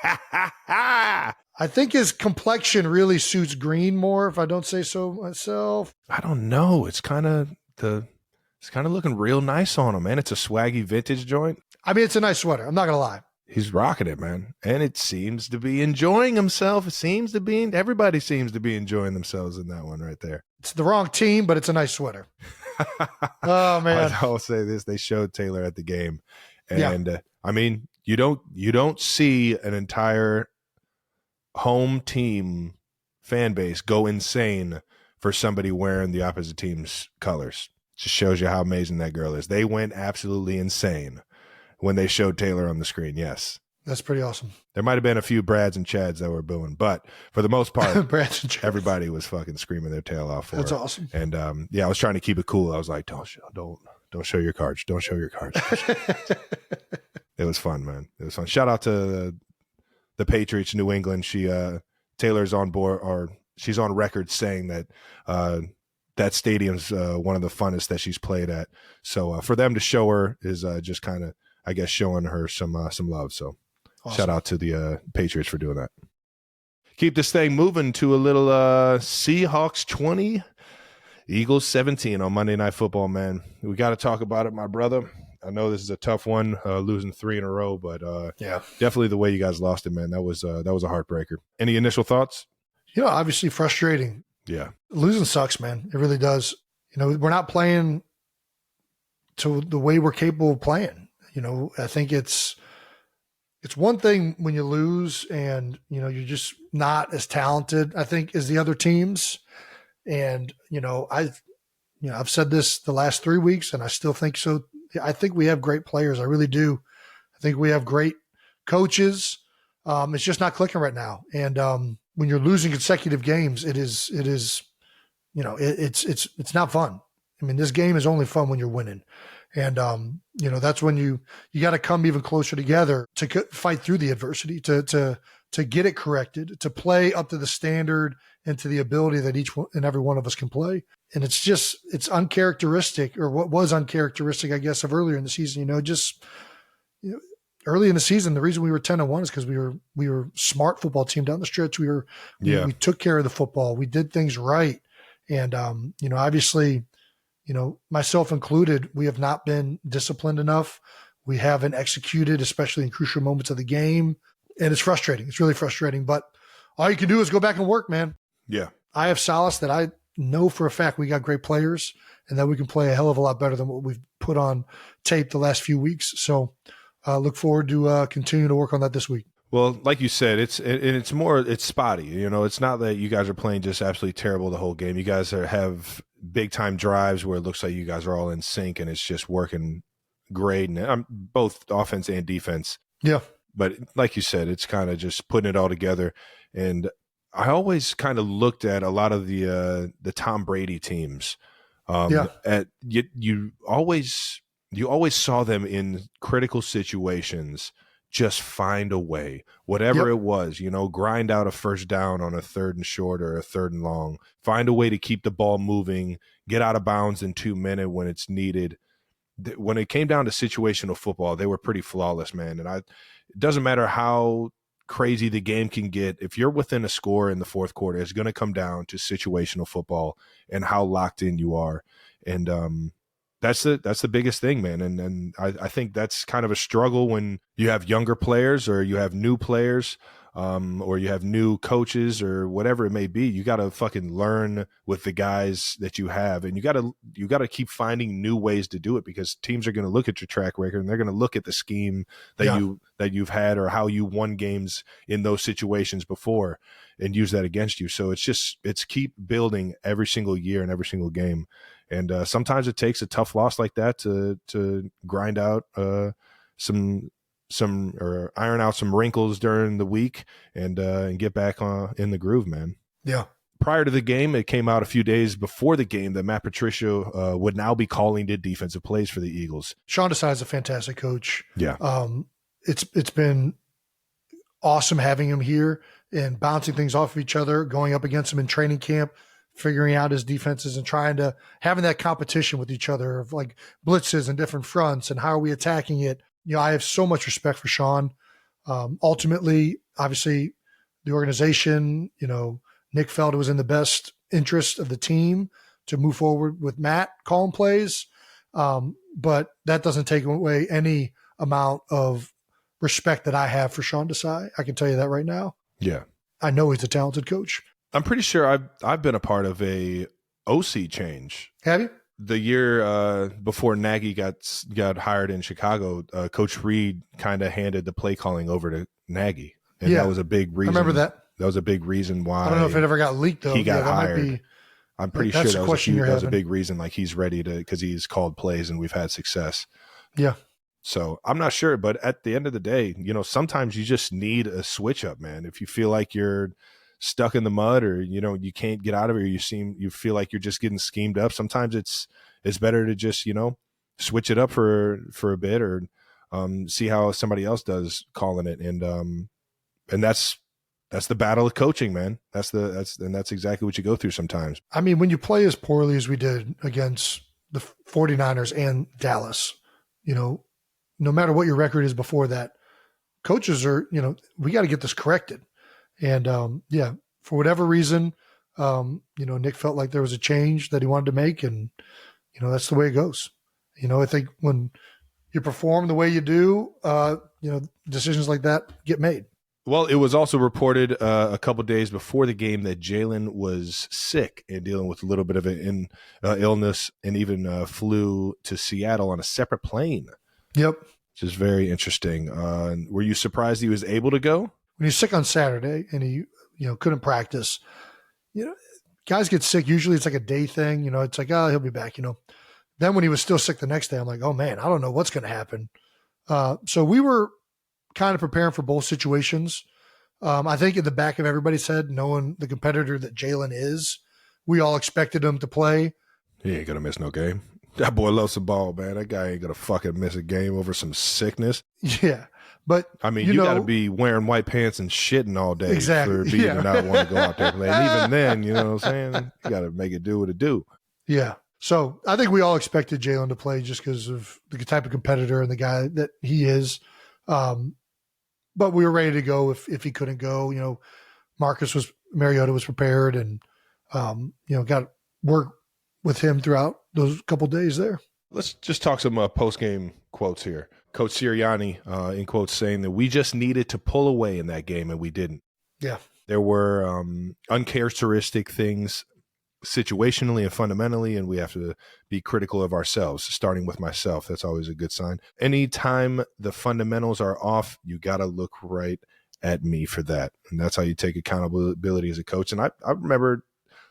I think his complexion really suits green more, if I don't say so myself. I don't know. It's kind of looking real nice on him, man. It's a swaggy vintage joint. I mean, it's a nice sweater. I'm not going to lie. He's rocking it, man. And it seems to be enjoying himself. Everybody seems to be enjoying themselves in that one right there. It's the wrong team, but it's a nice sweater. Oh, man. I'll say this. They showed Taylor at the game. And I mean, you don't see an entire home team fan base go insane for somebody wearing the opposite team's colors. Just shows you how amazing that girl is. They went absolutely insane when they showed Taylor on the screen. Yes. That's pretty awesome. There might have been a few Brads and Chads that were booing, but for the most part, Brads and Chads. Everybody was fucking screaming their tail off for That's her. awesome. And I was trying to keep it cool. I was like, don't show your cards. Don't show your cards. It was fun, man. It was fun. Shout out to the Patriots, New England. Taylor's on board, or she's on record saying that that stadium's one of the funnest that she's played at. So for them to show her is just kind of, I guess, showing her some love. So awesome. Shout out to the Patriots for doing that. Keep this thing moving to a little Seahawks 20, Eagles 17 on Monday Night Football, man. We got to talk about it, my brother. I know this is a tough one, losing 3 in a row, but definitely the way you guys lost it, man. That was a heartbreaker. Any initial thoughts? Obviously frustrating. Yeah. Losing sucks, man. It really does. We're not playing to the way we're capable of playing. I think it's one thing when you lose and, you're just not as talented, I think, as the other teams. And, I've said this the last 3 weeks and I still think so. I think we have great players. I really do. I think we have great coaches. It's just not clicking right now. And when you're losing consecutive games, it's not fun. I mean, this game is only fun when you're winning. And, that's when you got to come even closer together to fight through the adversity, to get it corrected, to play up to the standard and to the ability that each one and every one of us can play. And it's uncharacteristic, or what was uncharacteristic, I guess, of earlier in the season. Early in the season, the reason we were 10-1 is because we were smart football team down the stretch. We took care of the football. We did things right. And, obviously, myself included, we have not been disciplined enough. We haven't executed, especially in crucial moments of the game. And it's frustrating. It's really frustrating, but all you can do is go back and work, man. Yeah. I have solace that I know for a fact we got great players and that we can play a hell of a lot better than what we've put on tape the last few weeks. So look forward to continuing to work on that this week. Well, like you said, it's spotty. It's not that you guys are playing just absolutely terrible the whole game. You guys have big time drives where it looks like you guys are all in sync and it's just working great. And both offense and defense. Yeah. But like you said, it's kind of just putting it all together. And I always kind of looked at a lot of the Tom Brady teams. You always you always saw them in critical situations just find a way, whatever it was, grind out a first down on a 3rd and short or a 3rd and long, find a way to keep the ball moving, get out of bounds in 2 minutes when it's needed. When it came down to situational football, they were pretty flawless, man. And it doesn't matter how crazy the game can get. If you're within a score in the fourth quarter, it's going to come down to situational football and how locked in you are. And that's the biggest thing, man. And I think that's kind of a struggle when you have younger players or you have new players, or you have new coaches or whatever it may be. You got to fucking learn with the guys that you have, and you got to keep finding new ways to do it, because teams are going to look at your track record and they're going to look at the scheme that you've had or how you won games in those situations before and use that against you. So it's keep building every single year and every single game. And sometimes it takes a tough loss like that to grind out some or iron out some wrinkles during the week and get back in the groove, man. Yeah. Prior to the game, it came out a few days before the game that Matt Patricia would now be calling the defensive plays for the Eagles. Sean Desai is a fantastic coach. Yeah. It's been awesome having him here and bouncing things off of each other, going up against him in training camp, figuring out his defenses and having that competition with each other of like blitzes and different fronts and how are we attacking it. I have so much respect for Sean. Ultimately, obviously, the organization, Nick felt it was in the best interest of the team to move forward with Matt calling plays. But that doesn't take away any amount of respect that I have for Sean Desai. I can tell you that right now. Yeah. I know he's a talented coach. I'm pretty sure I've been a part of a OC change. Have you? The year before Nagy got hired in Chicago, Coach Reed kind of handed the play calling over to Nagy, and that was a big reason. I remember that. That was a big reason why. I don't know if it ever got leaked though. He got hired. I'm pretty sure that was a big reason. Like he's ready because he's called plays and we've had success. Yeah. So I'm not sure, but at the end of the day, sometimes you just need a switch up, man. If you feel like you're stuck in the mud or you can't get out of it, or you feel like you're just getting schemed up, sometimes it's better to just switch it up for a bit or see how somebody else does calling it, and that's the battle of coaching, man. That's exactly what you go through sometimes. I mean, when you play as poorly as we did against the 49ers and Dallas, no matter what your record is before that, coaches are, we got to get this corrected. And for whatever reason, Nick felt like there was a change that he wanted to make, and that's the way it goes. I think when you perform the way you do, decisions like that get made. Well, it was also reported a couple days before the game that Jalen was sick and dealing with a little bit of an illness, and even flew to Seattle on a separate plane. Yep. Which is very interesting. Were you surprised he was able to go? When he's sick on Saturday and he, couldn't practice, guys get sick. Usually it's like a day thing, it's like, oh, he'll be back, Then when he was still sick the next day, I'm like, oh man, I don't know what's going to happen. So we were kind of preparing for both situations. I think in the back of everybody's head, knowing the competitor that Jalen is, we all expected him to play. He ain't going to miss no game. That boy loves the ball, man. That guy ain't going to fucking miss a game over some sickness. Yeah. But I mean, you got to be wearing white pants and shitting all day for me to not want to go out there and play. And even then, you know what I'm saying? You got to make it do what it do. Yeah. So I think we all expected Jalen to play just because of the type of competitor and the guy that he is. But we were ready to go if he couldn't go. Mariota was prepared and, got work with him throughout those couple days there. Let's just talk some post-game quotes here. Coach Sirianni, in quotes, saying that we just needed to pull away in that game, and we didn't. Yeah. There were uncharacteristic things situationally and fundamentally, and we have to be critical of ourselves, starting with myself. That's always a good sign. Anytime the fundamentals are off, you got to look right at me for that. And that's how you take accountability as a coach. And I remember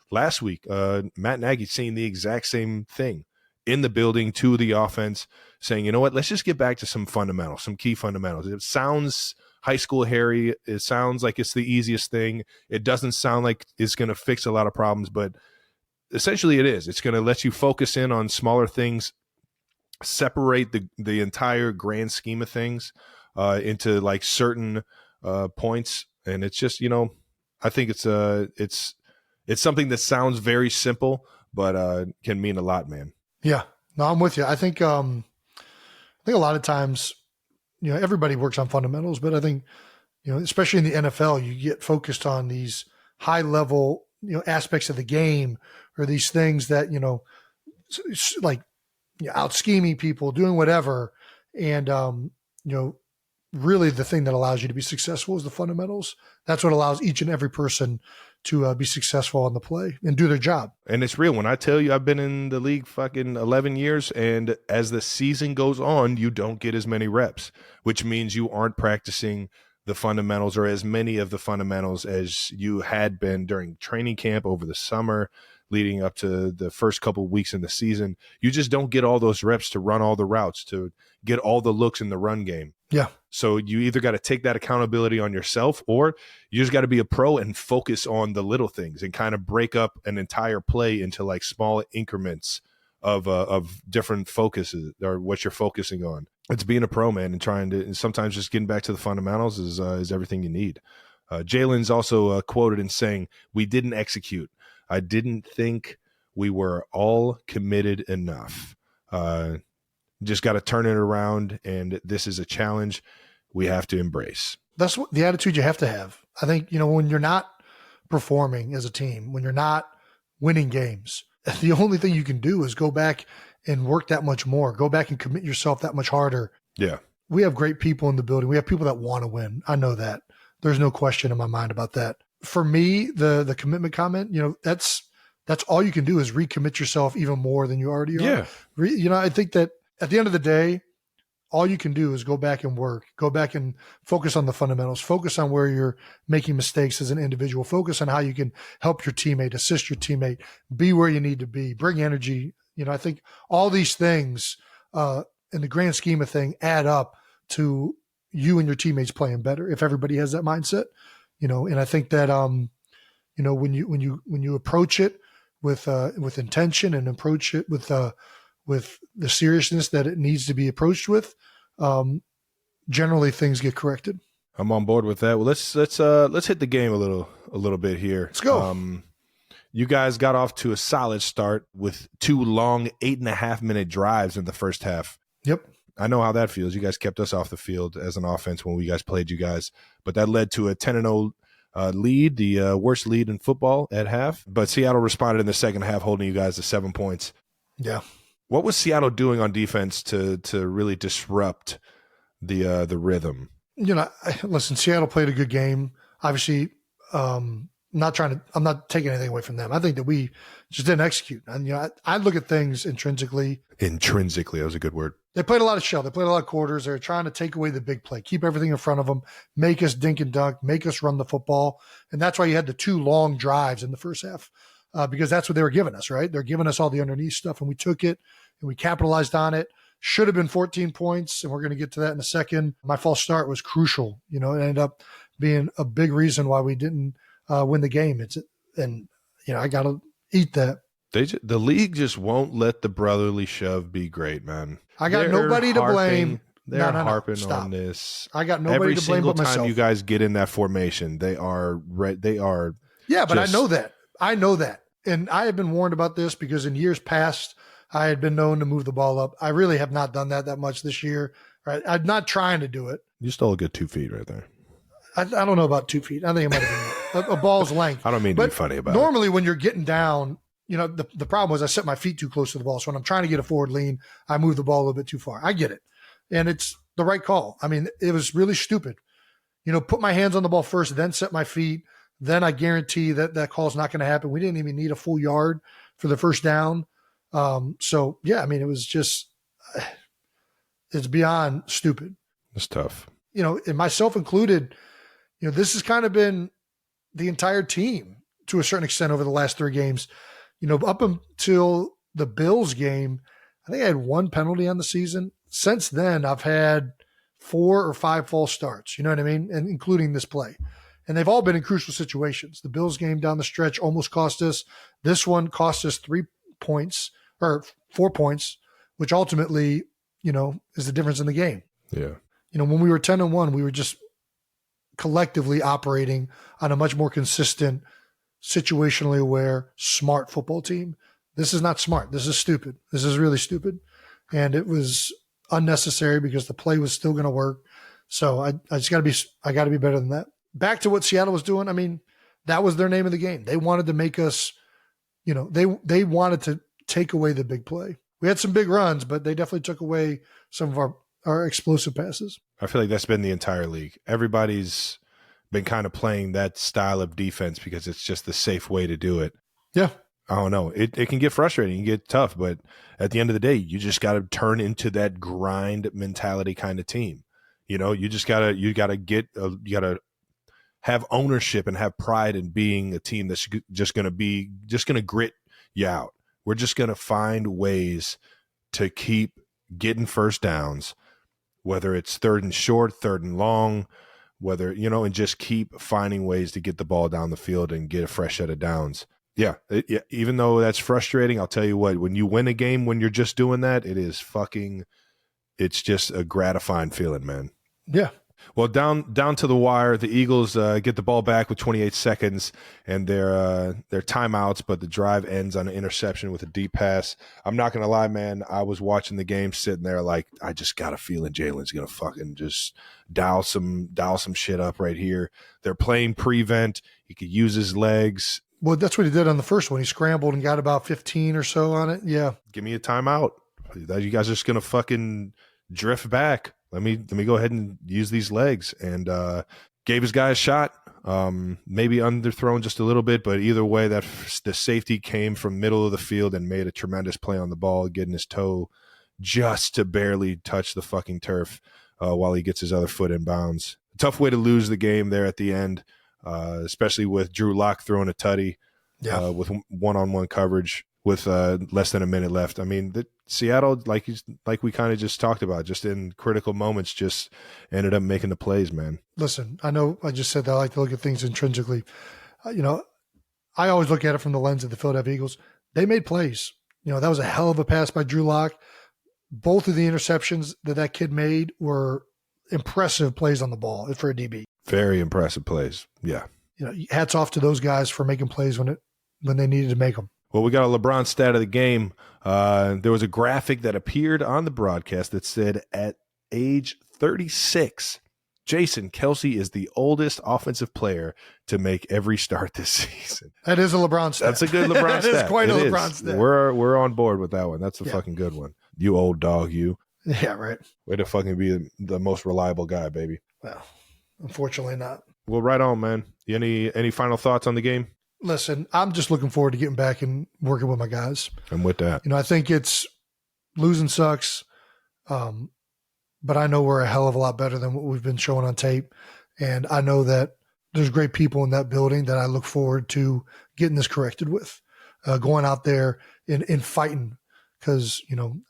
last week, Matt Nagy saying the exact same thing in the building to the offense, saying, you know what, let's just get back to some fundamentals, some key fundamentals. It sounds high school Harry. It sounds like it's the easiest thing. It doesn't sound like it's going to fix a lot of problems, but essentially it is. It's going to let you focus in on smaller things separate the entire grand scheme of things into like certain points. And it's just, I think it's something that sounds very simple, but can mean a lot, man. Yeah, no, I'm with you. I think a lot of times, everybody works on fundamentals, but I think, especially in the NFL, you get focused on these high level, aspects of the game, or these things that, like out scheming people, doing whatever. And, really the thing that allows you to be successful is the fundamentals. That's what allows each and every person to be successful on the play and do their job. And it's real. When I tell you I've been in the league fucking 11 years, and as the season goes on, you don't get as many reps, which means you aren't practicing the fundamentals or as many of the fundamentals as you had been during training camp over the summer leading up to the first couple of weeks in the season. You just don't get all those reps to run all the routes, to get all the looks in the run game. Yeah. So you either got to take that accountability on yourself, or you just got to be a pro and focus on the little things and kind of break up an entire play into like small increments of different focuses or what you're focusing on. It's being a pro, man, and sometimes just getting back to the fundamentals is everything you need. Jalen's also quoted in saying, "We didn't execute. I didn't think we were all committed enough. Just got to turn it around, and this is a challenge we have to embrace." That's what the attitude you have to have. I think, when you're not performing as a team, when you're not winning games, the only thing you can do is go back and work that much more, go back and commit yourself that much harder. Yeah. We have great people in the building. We have people that want to win. I know that. There's no question in my mind about that. For me, the commitment comment, that's all you can do is recommit yourself even more than you already are. Yeah. I think that at the end of the day, all you can do is go back and work, go back and focus on the fundamentals, focus on where you're making mistakes as an individual, focus on how you can help your teammate, assist your teammate, be where you need to be, bring energy. I think all these things in the grand scheme of thing add up to you and your teammates playing better if everybody has that mindset, and I think that, when you approach it with intention and approach it with the seriousness that it needs to be approached with, generally things get corrected. I'm on board with that. Well, let's hit the game a little bit here. Let's go. You guys got off to a solid start with 2 long 8.5-minute drives in the first half. Yep. I know how that feels. You guys kept us off the field as an offense when we guys played you guys, but that led to a 10-0 lead, the worst lead in football at half. But Seattle responded in the second half, holding you guys to 7 points. Yeah. What was Seattle doing on defense to really disrupt the rhythm? Listen, Seattle played a good game. Obviously, I'm not taking anything away from them. I think that we just didn't execute. And, I look at things intrinsically. Intrinsically, that was a good word. They played a lot of shell. They played a lot of quarters. They're trying to take away the big play, keep everything in front of them, make us dink and dunk, make us run the football. And that's why you had the 2 long drives in the first half, because that's what they were giving us, right? They're giving us all the underneath stuff, and we took it and we capitalized on it. Should have been 14 points, and we're going to get to that in a second. My false start was crucial. It ended up being a big reason why we didn't win the game. I got to eat that. The league just won't let the brotherly shove be great, man. I got nobody to blame. They're harping on this. I got nobody to blame but myself. Every single time you guys get in that formation, they are. Yeah, but I know that. And I have been warned about this because in years past, I had been known to move the ball up. I really have not done that much this year. Right? I'm not trying to do it. You stole a good 2 feet right there. I don't know about 2 feet. I think it might have been a ball's length. I don't mean to be funny about normally when you're getting down, the problem was I set my feet too close to the ball. So when I'm trying to get a forward lean, I move the ball a little bit too far. I get it. And it's the right call. I mean, it was really stupid. Put my hands on the ball first, then set my feet. Then I guarantee that call's not going to happen. We didn't even need a full yard for the first down. So yeah, I mean, it was just, it's beyond stupid. It's tough. And myself included, this has kind of been the entire team to a certain extent over the last 3 games. Up until the Bills game, I think I had 1 penalty on the season. Since then, I've had 4 or 5 false starts, you know what I mean? And including this play. And they've all been in crucial situations. The Bills game down the stretch almost cost us. This one cost us 3 points or 4 points, which ultimately is the difference in the game. Yeah. When we were 10-1, we were just collectively operating on a much more consistent, situationally aware, smart football team. This is not smart. This is stupid. This is really stupid. And it was unnecessary because the play was still going to work. So I got to be better than that. Back to what Seattle was doing. I mean, that was their name of the game. They wanted to make us, they wanted to take away the big play. We had some big runs, but they definitely took away some of our explosive passes. I feel like that's been the entire league. Everybody's been kind of playing that style of defense because it's just the safe way to do it. Yeah. I don't know. It can get frustrating, it can get tough, but at the end of the day, you just got to turn into that grind mentality kind of team. You got to have ownership and have pride in being a team that's just going to grit you out. We're just going to find ways to keep getting first downs, whether it's 3rd and short, 3rd and long, and just keep finding ways to get the ball down the field and get a fresh set of downs. Yeah, even though that's frustrating, I'll tell you what, when you win a game, when you're just doing that, it's just a gratifying feeling, man. Yeah. Well, down to the wire, the Eagles get the ball back with 28 seconds and their timeouts, but the drive ends on an interception with a deep pass. I'm not going to lie, man. I was watching the game sitting there like, I just got a feeling Jalen's going to fucking just dial some shit up right here. They're playing prevent. He could use his legs. Well, that's what he did on the first one. He scrambled and got about 15 or so on it. Yeah. Give me a timeout. You guys are just going to fucking drift back. Let me go ahead and use these legs, and gave his guy a shot. Maybe underthrown just a little bit, but either way, that the safety came from middle of the field and made a tremendous play on the ball, getting his toe just to barely touch the fucking turf while he gets his other foot in bounds. Tough way to lose the game there at the end, especially with Drew Lock throwing a tutty with one-on-one coverage with less than a minute left. I mean, Seattle, like we kind of just talked about, just in critical moments, just ended up making the plays, man. Listen, I know I just said that I like to look at things intrinsically. I always look at it from the lens of the Philadelphia Eagles. They made plays. That was a hell of a pass by Drew Lock. Both of the interceptions that kid made were impressive plays on the ball for a DB. Very impressive plays. Yeah. Hats off to those guys for making plays when they needed to make them. Well, we got a LeBron stat of the game. There was a graphic that appeared on the broadcast that said at age 36, Jason Kelce is the oldest offensive player to make every start this season. That is a LeBron stat. That's a good LeBron stat. That is quite a LeBron stat. We're on board with that one. That's a fucking good one. You old dog, you. Yeah, right. Way to fucking be the most reliable guy, baby. Well, unfortunately not. Well, right on, man. Any final thoughts on the game? Listen, I'm just looking forward to getting back and working with my guys. I'm with that. I think it's losing sucks, but I know we're a hell of a lot better than what we've been showing on tape. And I know that there's great people in that building that I look forward to getting this corrected with, going out there and fighting. Because,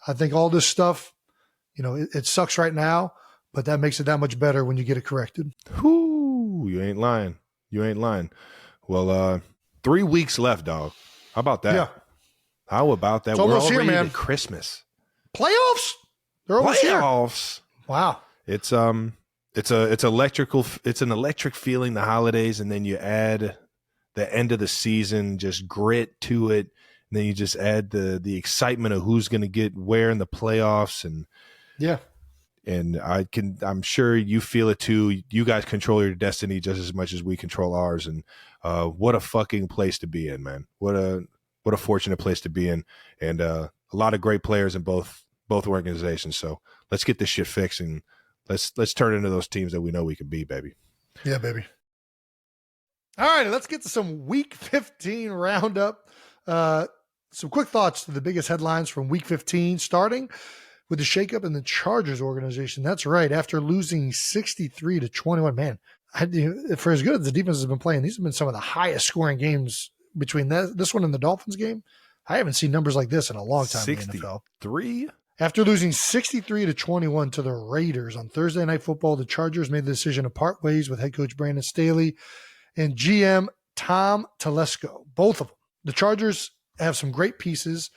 I think all this stuff, it sucks right now, but that makes it that much better when you get it corrected. Whoo, you ain't lying. Well, 3 weeks left, dog. How about that? Yeah. How about that? It's We're almost already here, man. to Christmas. Playoffs? They're almost here. Playoffs. Wow. It's an electric feeling, the holidays, and then you add the end of the season, just grit to it. And then you just add the excitement of who's going to get where in the playoffs. And yeah. And I'm sure you feel it too. You guys control your destiny just as much as we control ours. And what a fucking place to be in, man. What a fortunate place to be in. And a lot of great players in both organizations. So let's get this shit fixed and let's turn into those teams that we know we can be, baby. Yeah, baby. All right, let's get to some Week 15 roundup. Some quick thoughts to the biggest headlines from Week 15, starting with the shakeup in the Chargers organization. That's right. After losing 63-21, man, for as good as the defense has been playing, these have been some of the highest scoring games between this one and the Dolphins game. I haven't seen numbers like this in a long time in the NFL. 63? After losing 63-21 to the Raiders on Thursday Night Football, the Chargers made the decision to part ways with head coach Brandon Staley and GM Tom Telesco, both of them. The Chargers have some great pieces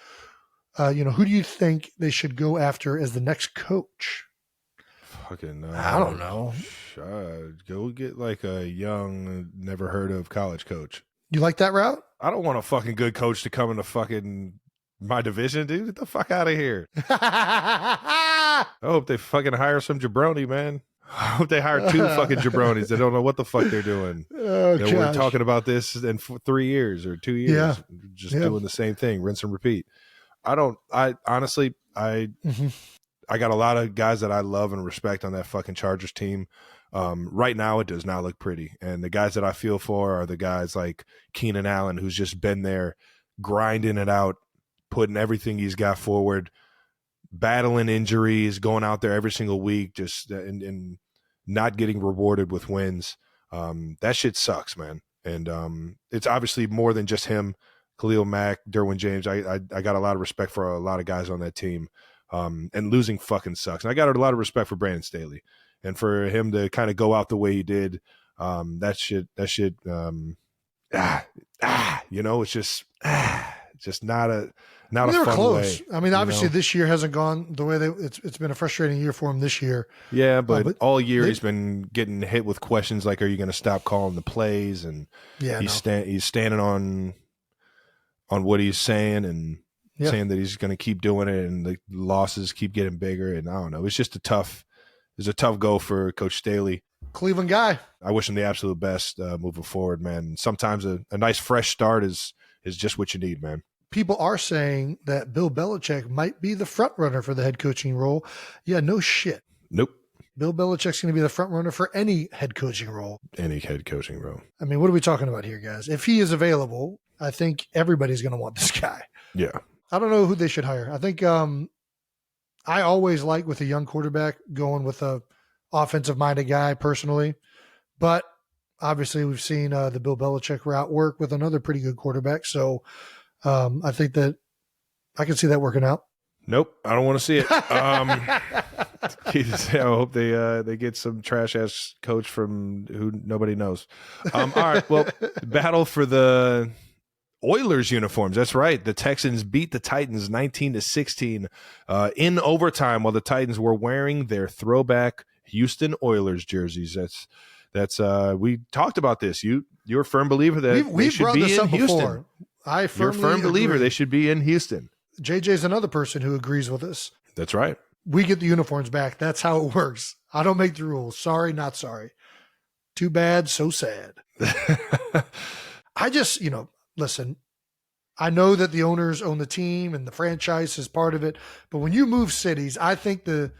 Who do you think they should go after as the next coach? Fucking, I don't know. Go get like a young, never heard of college coach. You like that route? I don't want a fucking good coach to come into fucking my division, dude. Get the fuck out of here. I hope they fucking hire some jabroni, man. I hope they hire 2 fucking jabronis that don't know what the fuck they're doing. Oh, And we're talking about this in 3 years or 2 years, just doing the same thing, rinse and repeat. I honestly, I got a lot of guys that I love and respect on that fucking Chargers team. Right now, it does not look pretty. And the guys that I feel for are the guys like Keenan Allen, who's just been there grinding it out, putting everything he's got forward, battling injuries, going out there every single week, just and not getting rewarded with wins. That shit sucks, man. And it's obviously more than just him. Khalil Mack, Derwin James. I got a lot of respect for a lot of guys on that team. And losing fucking sucks. And I got a lot of respect for Brandon Staley. And for him to kind of go out the way he did, that shit, it's just not a fun close. way. I mean, obviously this year hasn't gone the way it's been a frustrating year for him this year. Yeah, but all year he's been getting hit with questions like, are you going to stop calling the plays? And he's standing on what he's saying and saying that he's going to keep doing it, and the losses keep getting bigger. And I don't know. It's just a tough go for Coach Staley. Cleveland guy. I wish him the absolute best moving forward, man. Sometimes a nice fresh start is just what you need, man. People are saying that Bill Belichick might be the front runner for the head coaching role. Yeah, no shit. Nope. Bill Belichick's going to be the front runner for any head coaching role. Any head coaching role. I mean, what are we talking about here, guys? If he is available, I think everybody's going to want this guy. Yeah. I don't know who they should hire. I think I always like with a young quarterback going with a offensive-minded guy personally. But obviously we've seen the Bill Belichick route work with another pretty good quarterback. So I think that I can see that working out. Nope, I don't want to see it. I hope they get some trash ass coach from who nobody knows. All right, well, battle for the Oilers uniforms. That's right. The Texans beat the Titans 19-16 in overtime while the Titans were wearing their throwback Houston Oilers jerseys. That's we talked about this. You're a firm believer that they should be in Houston. Before. You're a firm believer they should be in Houston. JJ's another person who agrees with us. That's right. We get the uniforms back. That's how it works. I don't make the rules. Sorry, not sorry. Too bad, so sad. I just, listen, I know that the owners own the team and the franchise is part of it, but when you move cities, I think the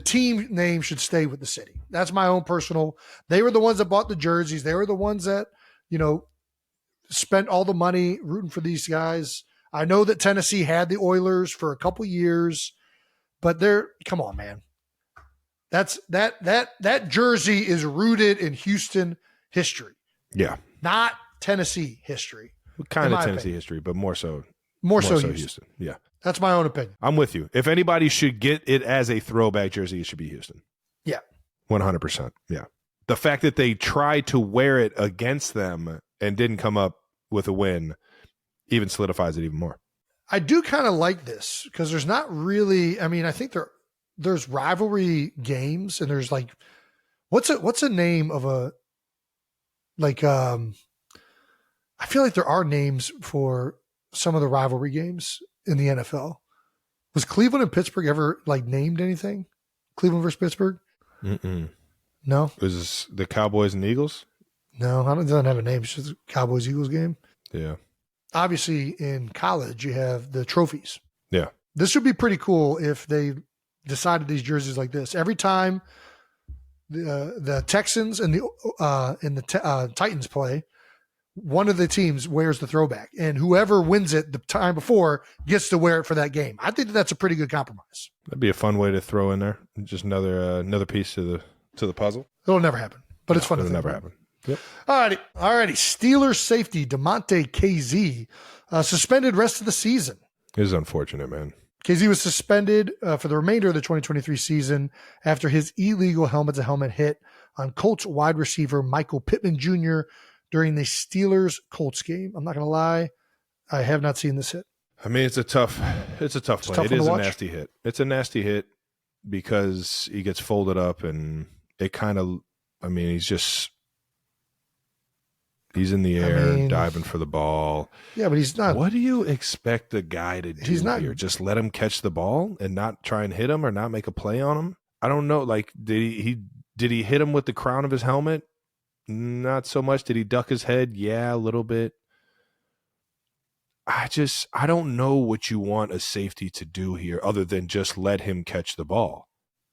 team name should stay with the city. That's my own personal. They were the ones that bought the jerseys. They were the ones that, spent all the money rooting for these guys. I know that Tennessee had the Oilers for a couple years, but come on, man. That jersey is rooted in Houston history. Yeah. Not Tennessee history. Kind of Tennessee history, but more so Houston. Yeah. That's my own opinion. I'm with you. If anybody should get it as a throwback jersey, it should be Houston. Yeah. 100%. Yeah. The fact that they tried to wear it against them and didn't come up with a win even solidifies it even more. I do kind of like this because there's not really, I think there's rivalry games and there's like, what's a name of I feel like there are names for some of the rivalry games in the NFL. Was Cleveland and Pittsburgh ever named anything? Cleveland versus Pittsburgh? Mm-mm. No. Was this the Cowboys and Eagles? No, it doesn't have a name. It's just a Cowboys-Eagles game. Yeah. Obviously, in college, you have the trophies. Yeah. This would be pretty cool if they decided these jerseys like this. Every time the Texans and the Titans play, one of the teams wears the throwback, and whoever wins it the time before gets to wear it for that game. I think that's a pretty good compromise. That'd be a fun way to throw in there. Just another piece to the puzzle. It'll never happen, but it's fun. It'll never happen. Yep. All righty. Steelers safety DeMonte KZ suspended rest of the season. It is unfortunate, man. KZ was suspended for the remainder of the 2023 season after his illegal helmet-to-helmet hit on Colts wide receiver Michael Pittman Jr. during the Steelers-Colts game. I'm not going to lie. I have not seen this hit. I mean, it's a tough play. tough It one to is a watch. nasty hit. It's a nasty hit because he gets folded up and it kind of, I mean, he's in the air diving for the ball. Yeah, but he's not. What do you expect the guy to do here? Just let him catch the ball and not try and hit him or not make a play on him? I don't know. Like, did he hit him with the crown of his helmet? Not so much. Did he duck his head? Yeah, a little bit. I don't know what you want a safety to do here other than just let him catch the ball.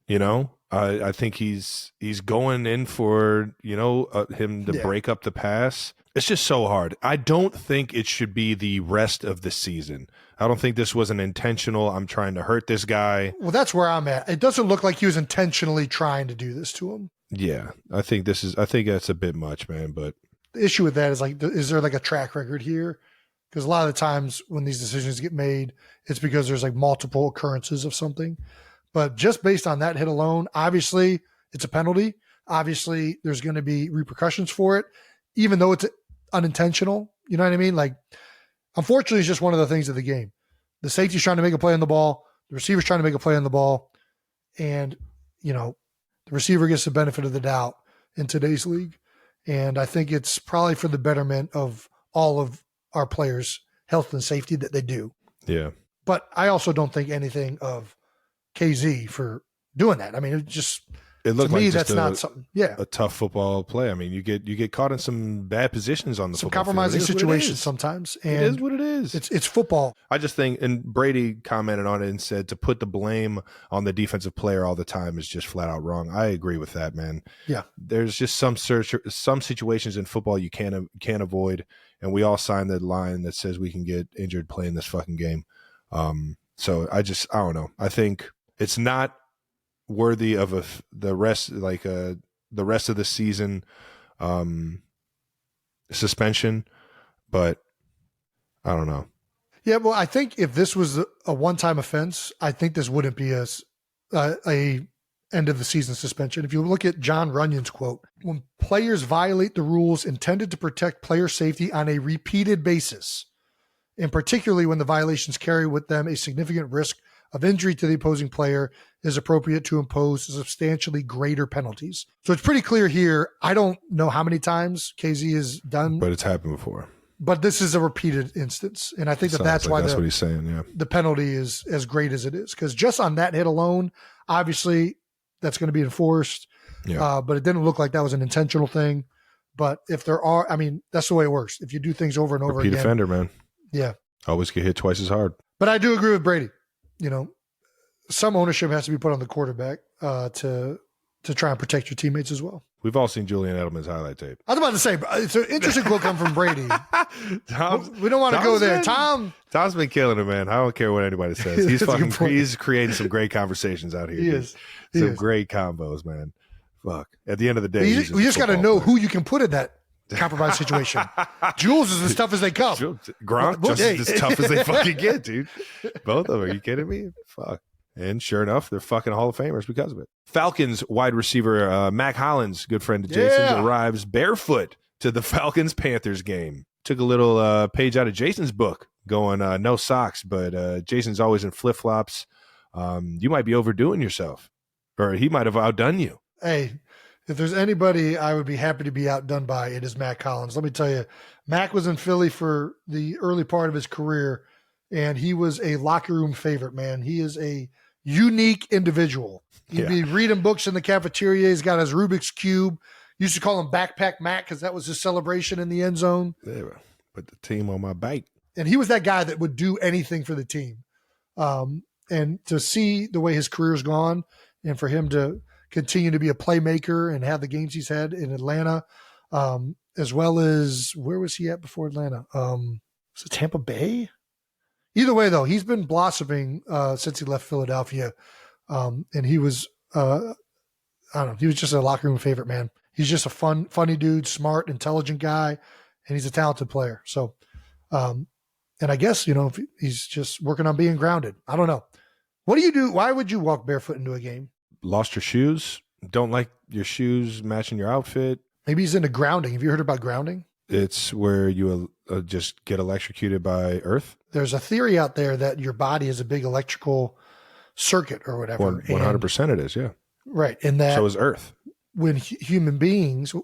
You know, I think he's going in for, him to break up the pass. It's just so hard. I don't think it should be the rest of the season. I don't think this was an intentional, I'm trying to hurt this guy. Well, that's where I'm at. It doesn't look like he was intentionally trying to do this to him. Yeah, I think that's a bit much, man. But the issue with that is is there like a track record here? Because a lot of the times when these decisions get made, it's because there's like multiple occurrences of something. But just based on that hit alone, obviously it's a penalty. Obviously there's going to be repercussions for it, even though it's unintentional. You know what I mean? Like, unfortunately, it's just one of the things of the game. The safety's trying to make a play on the ball. The receiver's trying to make a play on the ball. And, the receiver gets the benefit of the doubt in today's league. And I think it's probably for the betterment of all of our players' health and safety that they do. Yeah. But I also don't think anything of KZ for doing that. I mean, it looked to me, like that's not something. Yeah, a tough football play. I mean, you get caught in some bad positions on the some football compromising field. situations sometimes. And it is what it is. It's football. I just think, and Brady commented on it and said to put the blame on the defensive player all the time is just flat out wrong. I agree with that, man. Yeah, there's just some situations in football you can't avoid, and we all signed the line that says we can get injured playing this fucking game. So I don't know. I think it's not worthy of the rest of the season suspension, but I don't know. Yeah, well, I think if this was a one-time offense, I think this wouldn't be a end of the season suspension. If you look at John Runyon's quote, when players violate the rules intended to protect player safety on a repeated basis, and particularly when the violations carry with them a significant risk of injury to the opposing player, is appropriate to impose substantially greater penalties. So it's pretty clear here. I don't know how many times KZ has done, but it's happened before. But this is a repeated instance, and I think that's why what he's saying. Yeah, the penalty is as great as it is, because just on that hit alone, obviously that's going to be enforced. Yeah, but it didn't look like that was an intentional thing. But if there are, I mean, that's the way it works. If you do things over and over repeat again, offender, man. Yeah, always get hit twice as hard. But I do agree with Brady. Some ownership has to be put on the quarterback to try and protect your teammates as well. We've all seen Julian Edelman's highlight tape. I was about to say, it's an interesting quote coming from Brady. We don't want to go there. Tom's been killing it, man. I don't care what anybody says. He's creating some great conversations out here. He is. Some great combos, man. Fuck. At the end of the day, we just got to know who you can put in that compromised situation. Jules is as tough as they come. Gronk just as tough as they fucking get, dude. Both of them. Are you kidding me? Fuck. And sure enough, they're fucking Hall of Famers because of it. Falcons wide receiver Mac Hollins, good friend of Jason's, arrives barefoot to the Falcons-Panthers game. Took a little page out of Jason's book, going no socks, but Jason's always in flip-flops. You might be overdoing yourself, or he might have outdone you. Hey, if there's anybody I would be happy to be outdone by, it is Mac Hollins. Let me tell you, Mac was in Philly for the early part of his career, and he was a locker room favorite, man. He is a unique individual. He'd be reading books in the cafeteria. He's got his Rubik's Cube. Used to call him Backpack Mac because that was his celebration in the end zone. Put the team on my back. And he was that guy that would do anything for the team. And to see the way his career's gone and for him to continue to be a playmaker and have the games he's had in Atlanta, as well as, where was he at before Atlanta? Was it Tampa Bay? Either way, though, he's been blossoming since he left Philadelphia. And he was, I don't know, he was just a locker room favorite, man. He's just a funny dude, smart, intelligent guy, and he's a talented player. So, and I guess, if he's just working on being grounded. I don't know. What do you do? Why would you walk barefoot into a game? Lost your shoes? Don't like your shoes matching your outfit? Maybe he's into grounding. Have you heard about grounding? It's where you just get electrocuted by Earth? There's a theory out there that your body is a big electrical circuit or whatever. 100% it is, yeah. Right. And that so is Earth. when human beings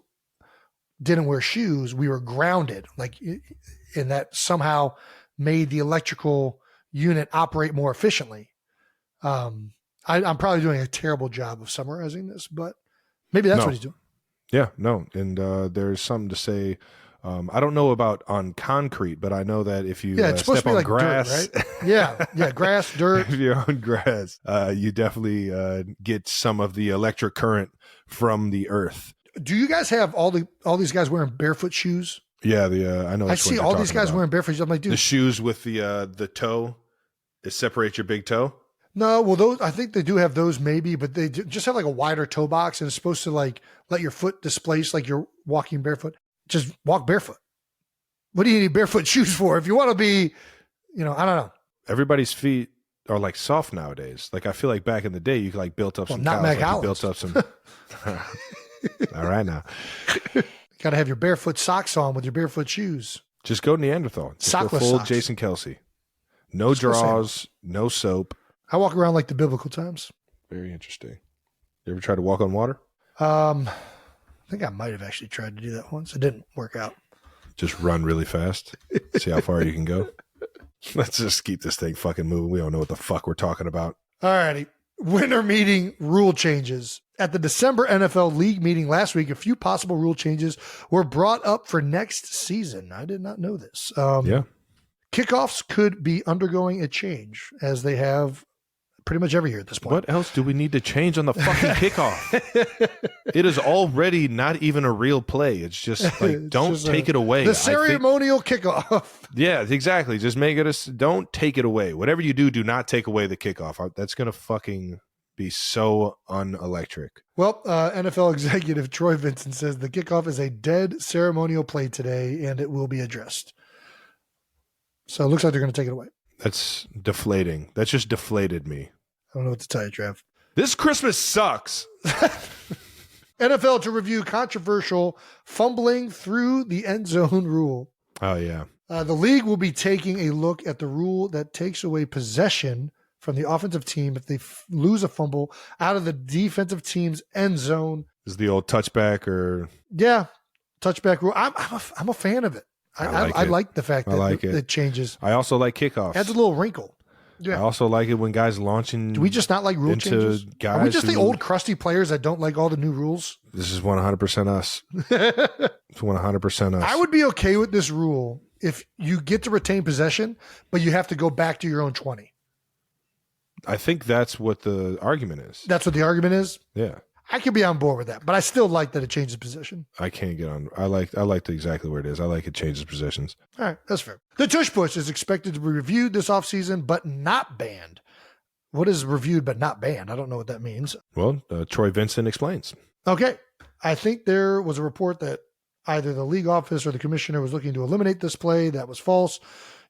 didn't wear shoes, we were grounded, and that somehow made the electrical unit operate more efficiently. I'm probably doing a terrible job of summarizing this, but maybe that's what he's doing. Yeah, no. And there's something to say. I don't know about on concrete, but I know that if you it's supposed step to be on grass, dirt, right? yeah, grass, dirt. If you're on grass, you definitely get some of the electric current from the Earth. Do you guys have all these guys wearing barefoot shoes? Yeah, I know. I see all these guys wearing barefoot shoes. I'm like, dude, the shoes with the toe, it separates your big toe. No, well, those I think they do have those maybe, but they just have like a wider toe box, and it's supposed to like let your foot displace like you're walking barefoot. Just walk barefoot. What do you need barefoot shoes for? If you want to be, I don't know. Everybody's feet are like soft nowadays. Like I feel like back in the day, you like built up some not cows, Mac you built up some. All right now. Got to have your barefoot socks on with your barefoot shoes. Just go Neanderthal. Just Sockless go full socks. Jason Kelsey. No draws, no soap. I walk around like the biblical times. Very interesting. You ever try to walk on water? I think I might have actually tried to do that once. It didn't work out. Just run really fast. See how far you can go. Let's just keep this thing fucking moving. We don't know what the fuck we're talking about. All righty. Winter meeting rule changes. At the December NFL League meeting last week, a few possible rule changes were brought up for next season. I did not know this. Yeah. Kickoffs could be undergoing a change, as they have pretty much every year at this point. What else do we need to change on the fucking kickoff? It is already not even a real play. It's just like, don't take it away. The ceremonial kickoff. Yeah, exactly. Just make it don't take it away. Whatever you do, do not take away the kickoff. That's going to fucking be so unelectric. Well, NFL executive Troy Vincent says the kickoff is a dead ceremonial play today, and it will be addressed. So it looks like they're going to take it away. That's deflating. That just deflated me. I don't know what to tell you, Trev. This Christmas sucks. NFL to review controversial fumbling through the end zone rule. Oh, yeah. The league will be taking a look at the rule that takes away possession from the offensive team if they lose a fumble out of the defensive team's end zone. Is the old touchback or? Yeah, touchback rule. I'm a fan of it. I like the fact that it changes. I also like kickoffs. Adds a little wrinkle. Yeah. I also like it when guys launching. Do we just not like rule changes? Are we just the old crusty players that don't like all the new rules? This is 100% us. It's 100% us. I would be okay with this rule if you get to retain possession, but you have to go back to your own 20. I think that's what the argument is. That's what the argument is? Yeah. I could be on board with that, but I still like that it changes position. I can't get on. I like exactly where it is. I like it changes positions. All right, that's fair. The tush push is expected to be reviewed this offseason, but not banned. What is reviewed but not banned? I don't know what that means. Well, Troy Vincent explains. Okay. I think there was a report that either the league office or the commissioner was looking to eliminate this play. That was false.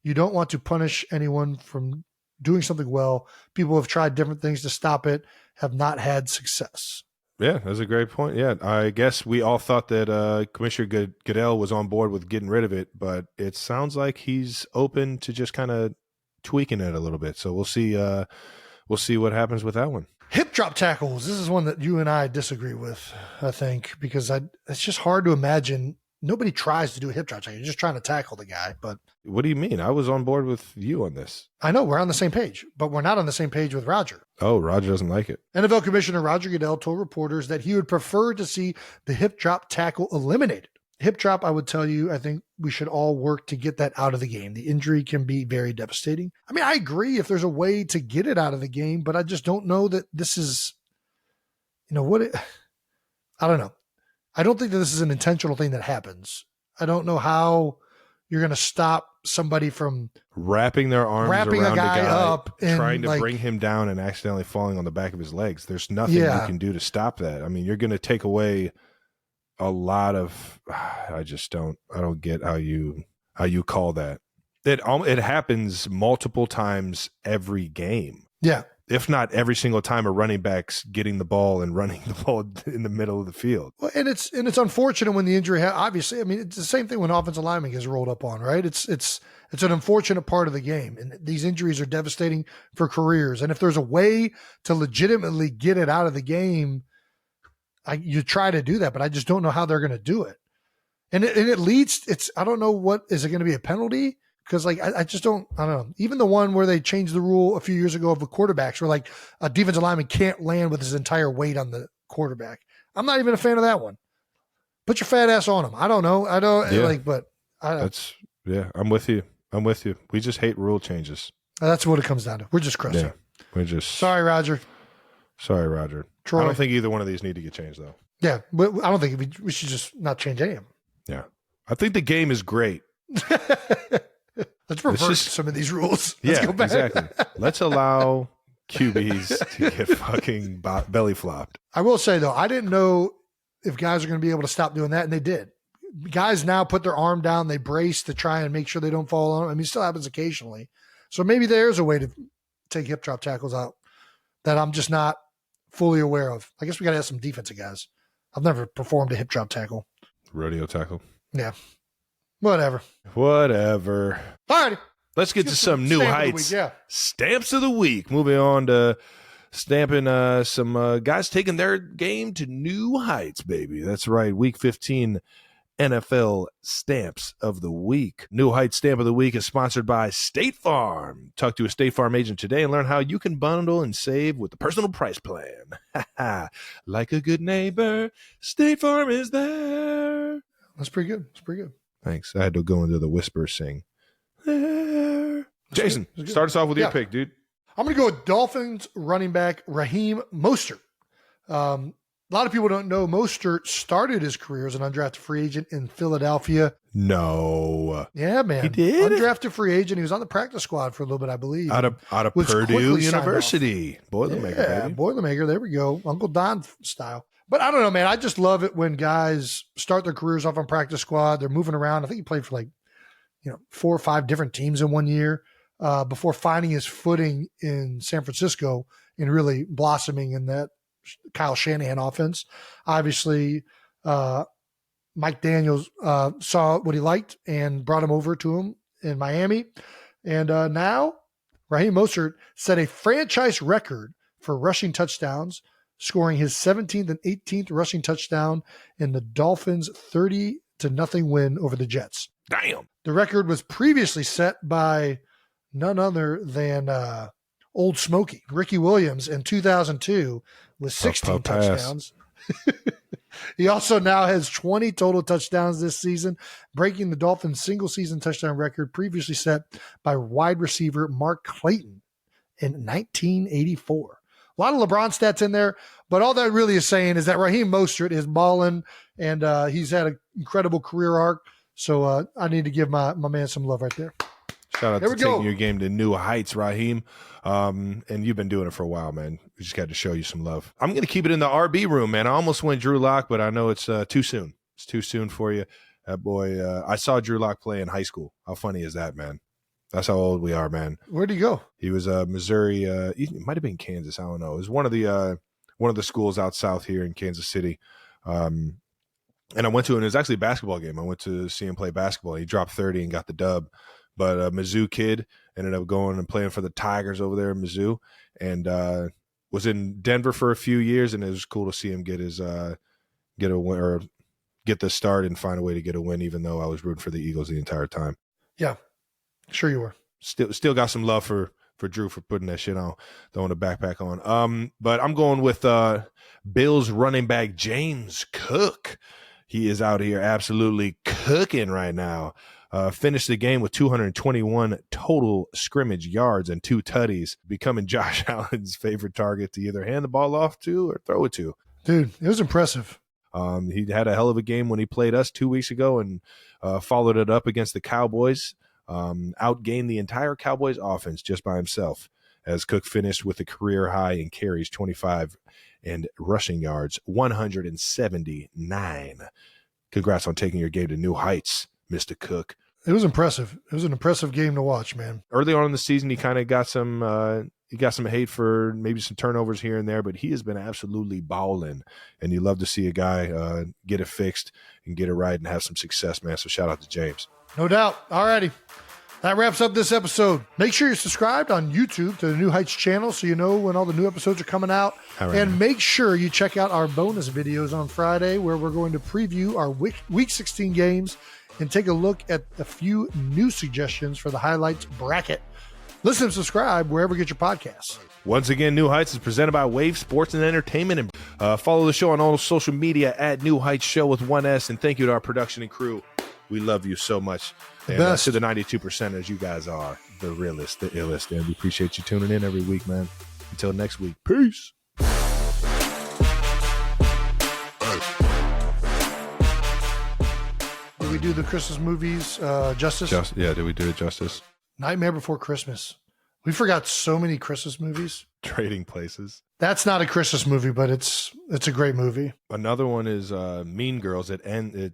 You don't want to punish anyone from doing something well. People have tried different things to stop it, have not had success. Yeah, that's a great point. Yeah, I guess we all thought that Commissioner Goodell was on board with getting rid of it, but it sounds like he's open to just kind of tweaking it a little bit. So we'll see. We'll see what happens with that one. Hip drop tackles. This is one that you and I disagree with, I think, because it's just hard to imagine. Nobody tries to do a hip drop tackle. You're just trying to tackle the guy. But what do you mean? I was on board with you on this. I know we're on the same page, but we're not on the same page with Roger. Oh, Roger doesn't like it. NFL Commissioner Roger Goodell told reporters that he would prefer to see the hip drop tackle eliminated. Hip drop, I would tell you, I think we should all work to get that out of the game. The injury can be very devastating. I mean, I agree if there's a way to get it out of the game, but I just don't know that this is, I don't know. I don't think that this is an intentional thing that happens. I don't know how you're going to stop somebody from wrapping their arms around a guy up and trying to bring him down and accidentally falling on the back of his legs. There's nothing you can do to stop that. I mean, you're going to take away a lot of. I don't get how you call that. It happens multiple times every game. Yeah. if not every single time a running back's getting the ball and running the ball in the middle of the field. Well, and it's unfortunate when the injury, obviously, I mean, it's the same thing when offensive lineman gets rolled up on, right? It's an unfortunate part of the game. And these injuries are devastating for careers. And if there's a way to legitimately get it out of the game, you try to do that, but I just don't know how they're going to do it. And it leads, I don't know is it going to be a penalty? Because I don't know. Even the one where they changed the rule a few years ago of the quarterbacks where like a defensive lineman can't land with his entire weight on the quarterback. I'm not even a fan of that one. Put your fat ass on him. I don't know. I'm with you. We just hate rule changes. That's what it comes down to. We're just crushing. Yeah, sorry, Roger. Troy. I don't think either one of these need to get changed though. Yeah, but I don't think we should just not change any of them. Yeah. I think the game is great. Let's reverse some of these rules. Exactly. Let's allow QBs to get fucking belly flopped. I will say, though, I didn't know if guys are going to be able to stop doing that, and they did. Guys now put their arm down, they brace to try and make sure they don't fall on. I mean, it still happens occasionally. So maybe there's a way to take hip drop tackles out that I'm just not fully aware of. I guess we got to ask some defensive guys. I've never performed a hip drop tackle. Rodeo tackle. Yeah. Whatever. All righty. Let's get to some new heights. Stamps of the week. Moving on to stamping some guys taking their game to new heights, baby. That's right. Week 15 NFL Stamps of the Week. New Heights Stamp of the Week is sponsored by State Farm. Talk to a State Farm agent today and learn how you can bundle and save with the personal price plan. Like a good neighbor, State Farm is there. That's pretty good. Thanks. I had to go into the whisper sing. Jason, start us off with your pick, dude. I'm going to go with Dolphins running back Raheem Mostert. A lot of people don't know Mostert started his career as an undrafted free agent in Philadelphia. No. Yeah, man. He did? Undrafted free agent. He was on the practice squad for a little bit, I believe. Out of Purdue University. Boilermaker, baby. Boilermaker. There we go. Uncle Don style. But I don't know, man. I just love it when guys start their careers off on practice squad. They're moving around. I think he played for 4 or 5 different teams in one year before finding his footing in San Francisco and really blossoming in that Kyle Shanahan offense. Obviously, Mike Daniels saw what he liked and brought him over to him in Miami. And now Raheem Mostert set a franchise record for rushing touchdowns, scoring his 17th and 18th rushing touchdown in the Dolphins' 30-0 win over the Jets. Damn. The record was previously set by none other than Old Smokey, Ricky Williams, in 2002 with 16 touchdowns. He also now has 20 total touchdowns this season, breaking the Dolphins' single-season touchdown record previously set by wide receiver Mark Clayton in 1984. A lot of LeBron stats in there, but all that really is saying is that Raheem Mostert is balling, and he's had an incredible career arc. So I need to give my man some love right there. Shout out to taking your game to new heights, Raheem. And you've been doing it for a while, man. We just got to show you some love. I'm going to keep it in the RB room, man. I almost went Drew Lock, but I know it's too soon. It's too soon for you. That boy, I saw Drew Lock play in high school. How funny is that, man? That's how old we are, man. Where'd he go? He was Missouri. It might have been Kansas. I don't know. It was one of the schools out south here in Kansas City. And I went to, and it was actually a basketball game. I went to see him play basketball. He dropped 30 and got the dub. But a Mizzou kid ended up going and playing for the Tigers over there in Mizzou, and was in Denver for a few years. And it was cool to see him get a win, or get the start and find a way to get a win, even though I was rooting for the Eagles the entire time. Yeah, sure you were. Still got some love for Drew for putting that shit on, throwing the backpack on. But I'm going with Bills running back James Cook. He is out here absolutely cooking right now. Finished the game with 221 total scrimmage yards and 2 tutties, becoming Josh Allen's favorite target to either hand the ball off to or throw it to. Dude, it was impressive. He had a hell of a game when he played us 2 weeks ago and followed it up against the Cowboys. Outgained the entire Cowboys offense just by himself, as Cook finished with a career high in carries 25 and rushing yards 179. Congrats on taking your game to new heights, Mr. Cook. It was impressive. It was an impressive game to watch, man. Early on in the season, he kind of got some he got some hate for maybe some turnovers here and there, but he has been absolutely balling. And you love to see a guy get it fixed and get it right and have some success, man. So shout out to James. No doubt. All righty. That wraps up this episode. Make sure you're subscribed on YouTube to the New Heights channel so you know when all the new episodes are coming out. Right, and make sure you check out our bonus videos on Friday where we're going to preview our Week 16 games and take a look at a few new suggestions for the highlights bracket. Listen and subscribe wherever you get your podcasts. Once again, New Heights is presented by Wave Sports and Entertainment. And follow the show on all social media at New Heights Show with 1S. And thank you to our production and crew. We love you so much. And to the 92%ers, you guys are the realest, the illest. And we appreciate you tuning in every week, man. Until next week. Peace. Did we do the Christmas movies justice? Yeah, did we do it justice? Nightmare Before Christmas. We forgot so many Christmas movies. Trading Places. That's not a Christmas movie, but it's a great movie. Another one is Mean Girls. It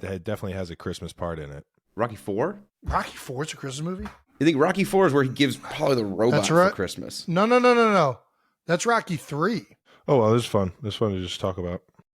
definitely has a Christmas part in it. Rocky IV? Rocky IV is a Christmas movie? You think Rocky IV is where he gives Polly the robot That's right. for Christmas? No. That's Rocky III. Oh, well, it's fun. It's fun to just talk about.